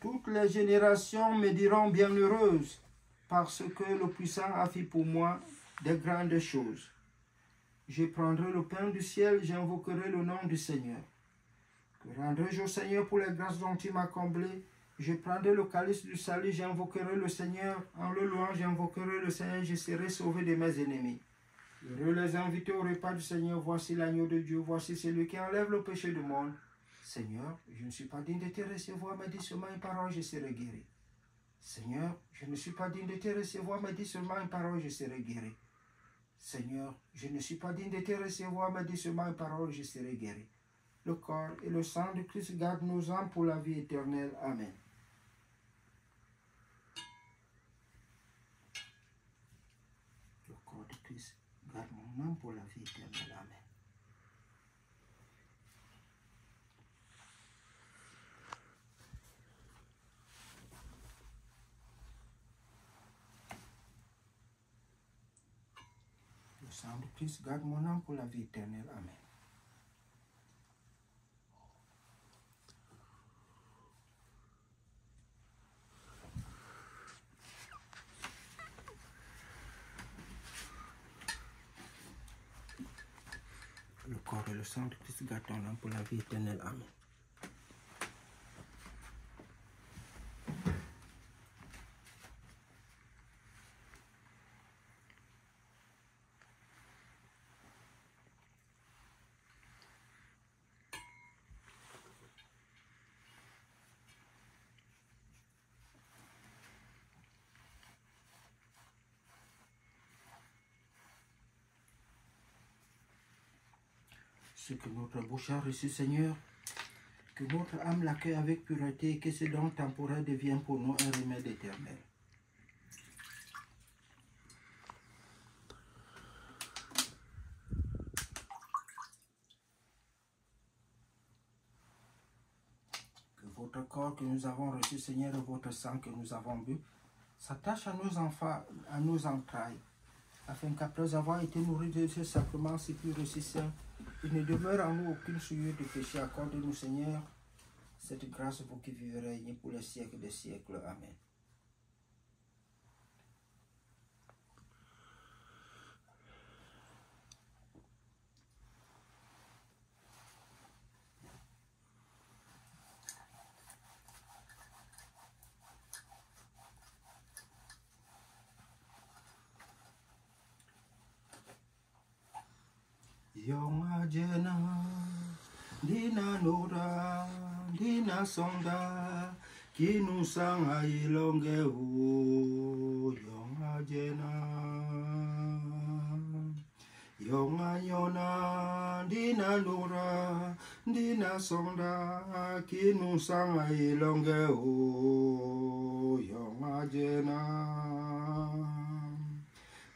Toutes les générations me diront bienheureuse, parce que le puissant a fait pour moi de grandes choses. Je prendrai le pain du ciel, j'invoquerai le nom du Seigneur. Que rendrai-je au Seigneur pour les grâces dont il m'a comblé? Je prendrai le calice du salut, j'invoquerai le Seigneur. En le louant, j'invoquerai le Seigneur, je serai sauvé de mes ennemis. Heureux les invités au repas du Seigneur, voici l'agneau de Dieu, voici celui qui enlève le péché du monde. Seigneur, je ne suis pas digne de te recevoir, mais dis seulement une parole, je serai guéri. Seigneur, je ne suis pas digne de te recevoir, mais dis seulement une parole, je serai guéri. Seigneur, je ne suis pas digne de te recevoir, mais dis seulement une parole, je serai guéri. Le corps et le sang de Christ gardent nos âmes pour la vie éternelle. Amen. Le corps de Christ garde mon âme pour la vie éternelle. Amen. Le sang de Christ garde mon âme pour la vie éternelle. Amen. Le corps et le sang de Christ gardent ton âme pour la vie éternelle. Amen. Ce que notre bouche a reçu, Seigneur, que notre âme l'accueille avec pureté et que ce don temporel devienne pour nous un remède éternel. Que votre corps que nous avons reçu, Seigneur, et votre sang que nous avons bu, s'attache à nos enfants, à nos entrailles, afin qu'après avoir été nourris de ce sacrement si pur et si saint, il ne demeure en nous aucune souillure de péché. Accorde-nous, Seigneur, cette grâce, vous qui vivez régner pour les siècles des siècles. Amen. Yonga jena, dina nora, dina sonda, kinu sanga ilonge u. Yonga jena, yonga yona, dina nora, dina sonda, kinu sanga ilonge u. Yonga jena.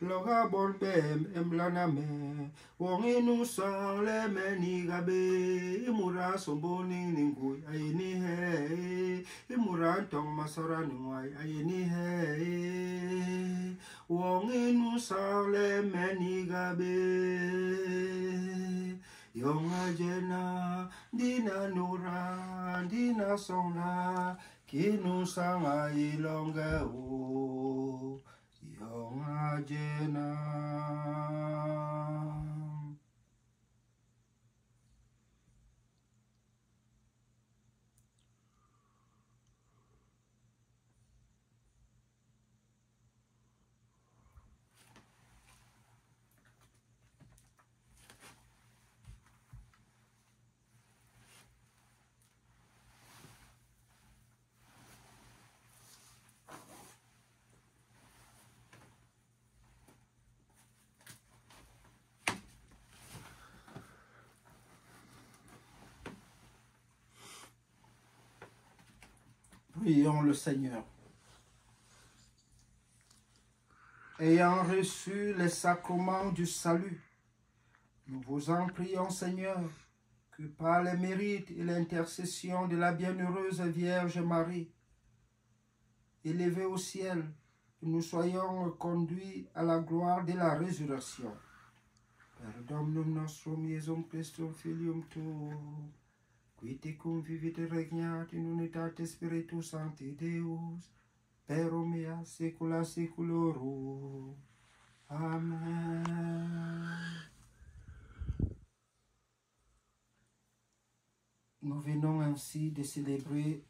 Loga bon bem emlaname wongi nu sang le meni gabe imura somboni ningu ayini he imura tong masara nuai ayini he wongi nu sang le meni gabe yonga jena dina nura dina songa kinu sang ayilonga o Yonga jena. Prions le Seigneur. Ayant reçu les sacrements du salut, nous vous en prions, Seigneur, que par les mérites et l'intercession de la bienheureuse Vierge Marie, élevée au ciel, nous soyons conduits à la gloire de la résurrection. Per Dominum nostrum Iesum Christum Filium Tuum, qui tecum vivit et regnat in unitate Spiritus Sancti Deus, per omnia saecula saeculorum. Amen. Nous venons ainsi de célébrer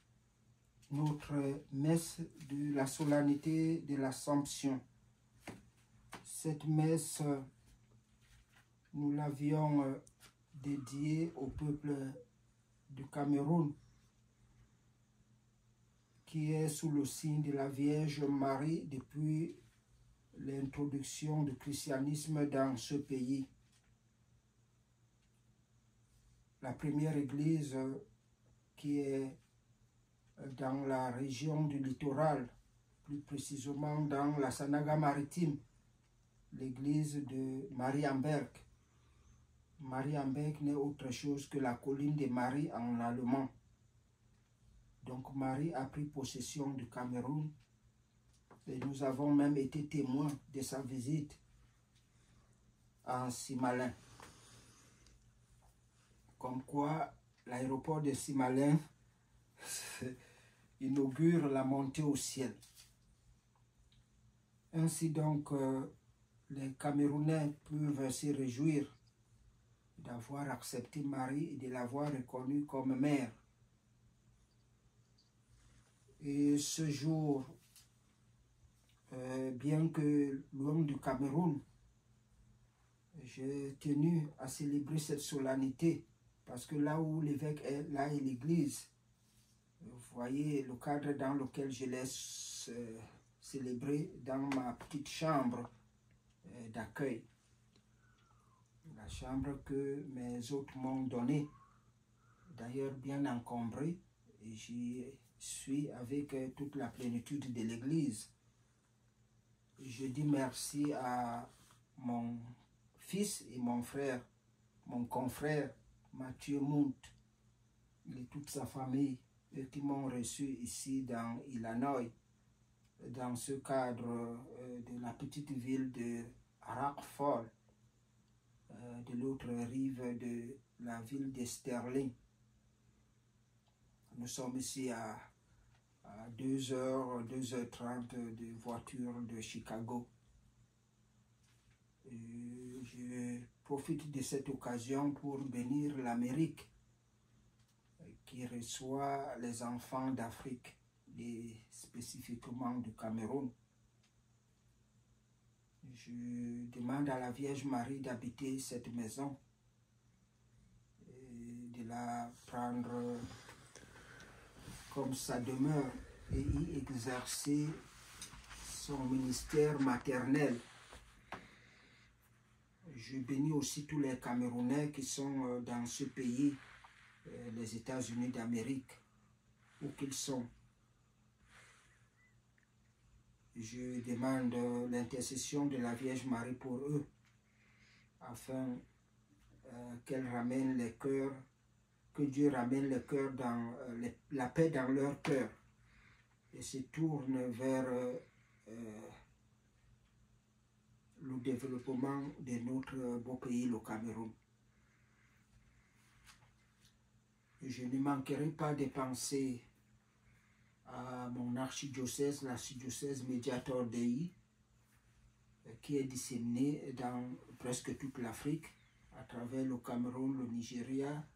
notre messe de la solennité de l'Assomption. Cette messe, nous l'avions dédiée au peuple du Cameroun, qui est sous le signe de la Vierge Marie depuis l'introduction du christianisme dans ce pays. La première église qui est dans la région du littoral, plus précisément dans la Sanaga maritime, l'église de Marienberg. Marienberg n'est autre chose que la colline de Marie en allemand. Donc Marie a pris possession du Cameroun et nous avons même été témoins de sa visite en Simalin. Comme quoi l'aéroport de Simalin inaugure la montée au ciel. Ainsi donc, les Camerounais peuvent se réjouir d'avoir accepté Marie et de l'avoir reconnue comme mère. Et ce jour, bien que loin du Cameroun, j'ai tenu à célébrer cette solennité parce que là où l'évêque est, là est l'église. Vous voyez le cadre dans lequel je laisse célébrer dans ma petite chambre d'accueil. La chambre que mes hôtes m'ont donnée, d'ailleurs bien encombrée, et j'y suis avec toute la plénitude de l'église. Je dis merci à mon fils et mon frère, mon confrère Mathieu Mount et toute sa famille, qui m'ont reçu ici dans Illinois, dans ce cadre de la petite ville de Rockford, de l'autre rive de la ville de Sterling. Nous sommes ici à 2h30 de voiture de Chicago. Et je profite de cette occasion pour bénir l'Amérique qui reçoit les enfants d'Afrique et spécifiquement du Cameroun. Je demande à la Vierge Marie d'habiter cette maison et de la prendre comme sa demeure et y exercer son ministère maternel. Je bénis aussi tous les Camerounais qui sont dans ce pays, les États-Unis d'Amérique, où qu'ils sont. Je demande l'intercession de la Vierge Marie pour eux, afin qu'elle ramène les cœurs, que Dieu ramène les cœurs dans la paix dans leur cœur et se tourne vers le développement de notre beau pays, le Cameroun. Je ne manquerai pas de penser à mon archidiocèse, l'archidiocèse Mediator Dei, qui est disséminé dans presque toute l'Afrique, à travers le Cameroun, le Nigeria,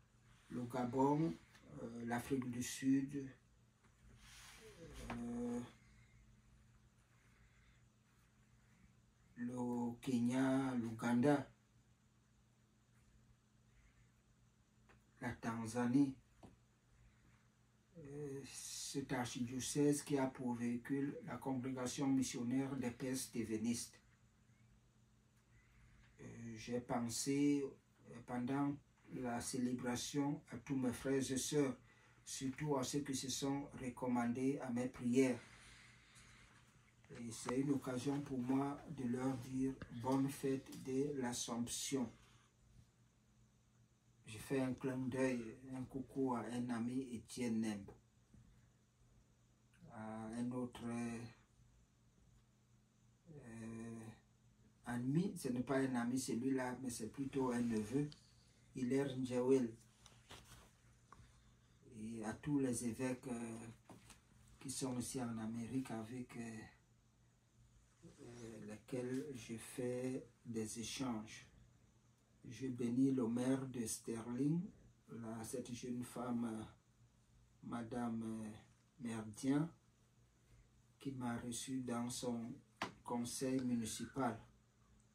le Gabon, l'Afrique du Sud, le Kenya, l'Ouganda, la Tanzanie. Cet archidiocèse qui a pour véhicule la congrégation missionnaire des Pères stévénistes. J'ai pensé pendant la célébration à tous mes frères et sœurs surtout à ceux qui se sont recommandés à mes prières. Et c'est une occasion pour moi de leur dire bonne fête de l'Assomption. Je fais un clin d'œil, un coucou à un ami, Étienne Nembe, à un autre ami, ce n'est pas un ami celui-là, mais c'est plutôt un neveu, Hilaire Njawel, et à tous les évêques qui sont ici en Amérique avec lesquels je fais des échanges. Je bénis le maire de Sterling, cette jeune femme, Madame Merdien, qui m'a reçu dans son conseil municipal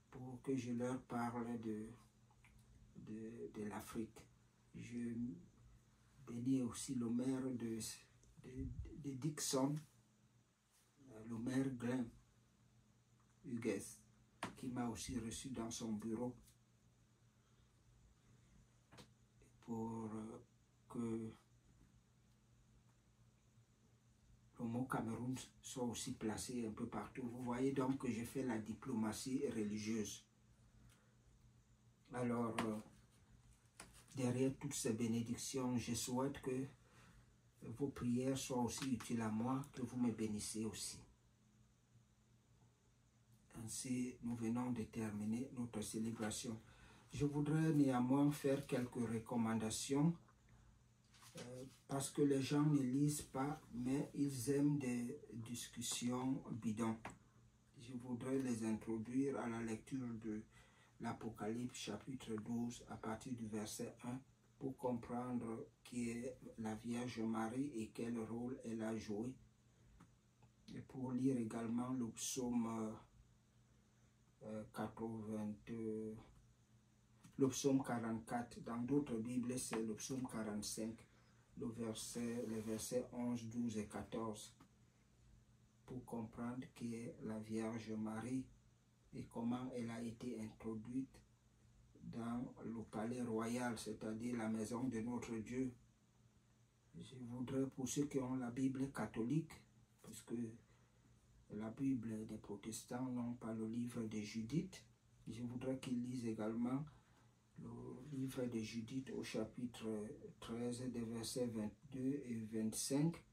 pour que je leur parle de l'Afrique. Je bénis aussi le maire de Dixon, le maire Glenn Hughes, qui m'a aussi reçu dans son bureau pour que le mot Cameroun soit aussi placé un peu partout. Vous voyez donc que je fais la diplomatie religieuse. Alors, derrière toutes ces bénédictions, je souhaite que vos prières soient aussi utiles à moi, que vous me bénissez aussi. Ainsi, nous venons de terminer notre célébration. Je voudrais néanmoins faire quelques recommandations parce que les gens ne lisent pas, mais ils aiment des discussions bidons. Je voudrais les introduire à la lecture de l'Apocalypse chapitre 12 à partir du verset 1 pour comprendre qui est la Vierge Marie et quel rôle elle a joué. Et pour lire également le psaume 44. Dans d'autres Bibles, c'est le psaume 45, les versets 11, 12 et 14, pour comprendre qui est la Vierge Marie et comment elle a été introduite dans le palais royal, c'est-à-dire la maison de notre Dieu. Je voudrais, pour ceux qui ont la Bible catholique, parce que la Bible des protestants n'ont pas le livre de Judith, je voudrais qu'ils lisent également le livre de Judith au chapitre 13, des versets 22 et 25,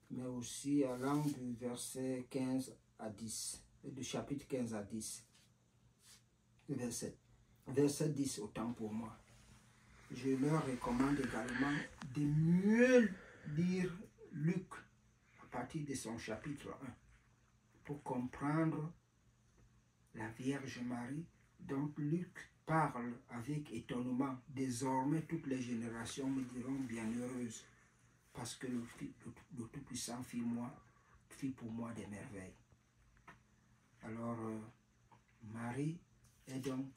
mais aussi allant du verset 15 à 10, du chapitre 15 à 10, verset 10 autant pour moi. Je leur recommande également de mieux lire Luc à partir de son chapitre 1 pour comprendre la Vierge Marie. Donc Luc parle avec étonnement. Désormais, toutes les générations me diront bienheureuse, parce que le Tout-Puissant fit pour moi des merveilles. Alors, Marie est donc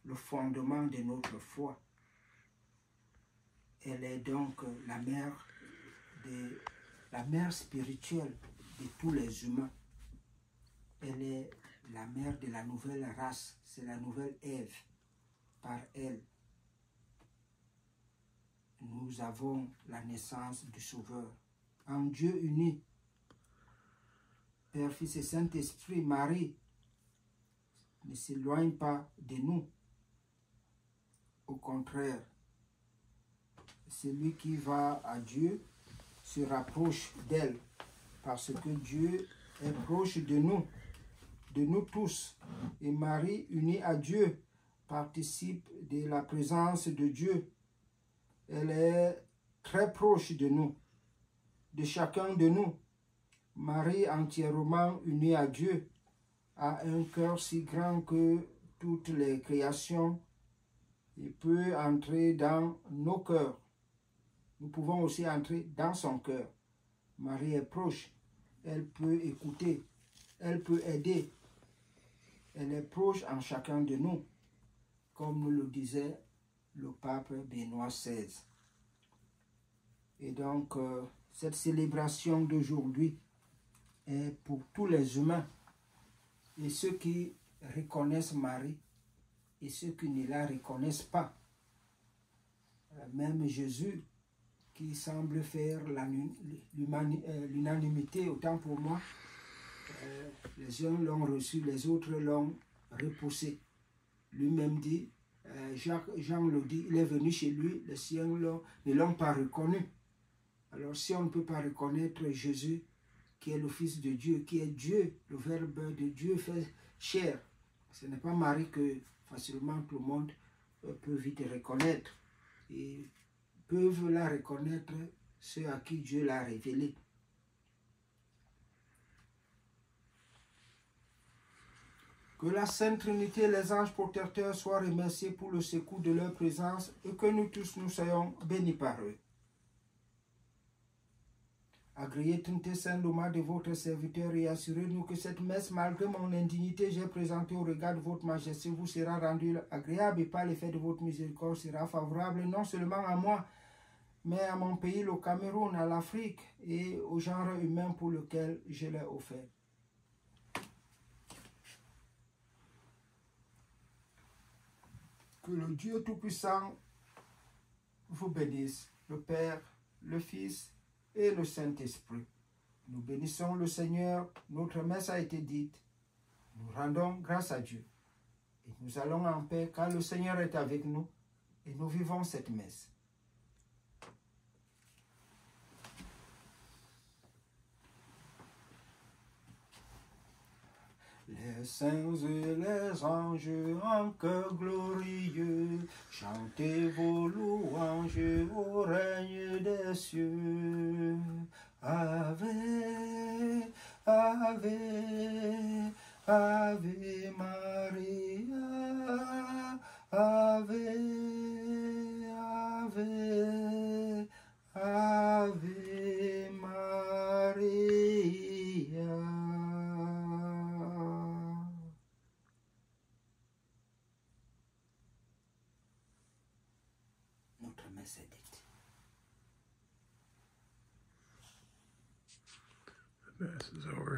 le fondement de notre foi. Elle est donc la mère spirituelle de tous les humains. Elle est la mère de la nouvelle race, c'est la nouvelle Ève. Par elle, nous avons la naissance du Sauveur. En Dieu uni, Père, Fils et Saint-Esprit, Marie ne s'éloigne pas de nous. Au contraire, celui qui va à Dieu se rapproche d'elle, parce que Dieu est proche de nous tous. Et Marie, unie à Dieu, participe de la présence de Dieu. Elle est très proche de nous, de chacun de nous. Marie, entièrement unie à Dieu, a un cœur si grand que toutes les créations, il peut entrer dans nos cœurs. Nous pouvons aussi entrer dans son cœur. Marie est proche, elle peut écouter, elle peut aider. Elle est proche en chacun de nous, comme nous le disait le pape Benoît XVI. Et donc, cette célébration d'aujourd'hui est pour tous les humains, et ceux qui reconnaissent Marie, et ceux qui ne la reconnaissent pas. Même Jésus, qui semble faire l'unanimité, autant pour moi. Les uns l'ont reçu, les autres l'ont repoussé. Lui-même dit, Jean le dit, il est venu chez lui, les siens ne l'ont pas reconnu. Alors si on ne peut pas reconnaître Jésus, qui est le Fils de Dieu, qui est Dieu, le Verbe de Dieu fait chair, ce n'est pas Marie que facilement tout le monde peut vite reconnaître. Et peuvent la reconnaître ceux à qui Dieu l'a révélé. Que la Sainte Trinité et les anges protecteurs soient remerciés pour le secours de leur présence et que nous tous nous soyons bénis par eux. Agréez Trinité Sainte l'hommage de votre serviteur et assurez-nous que cette messe, malgré mon indignité, j'ai présentée au regard de votre majesté, vous sera rendue agréable et par l'effet de votre miséricorde sera favorable non seulement à moi, mais à mon pays, le Cameroun, à l'Afrique et au genre humain pour lequel je l'ai offert. Que le Dieu Tout-Puissant vous bénisse, le Père, le Fils et le Saint-Esprit. Nous bénissons le Seigneur, notre messe a été dite. Nous rendons grâce à Dieu. Et nous allons en paix car le Seigneur est avec nous et nous vivons cette messe. Les saints et les anges en chœur glorieux, chantez vos louanges au règne des cieux. Ave, Ave, Ave Maria, Ave, Ave, Ave Maria. Notre messe est dite. The mass is over.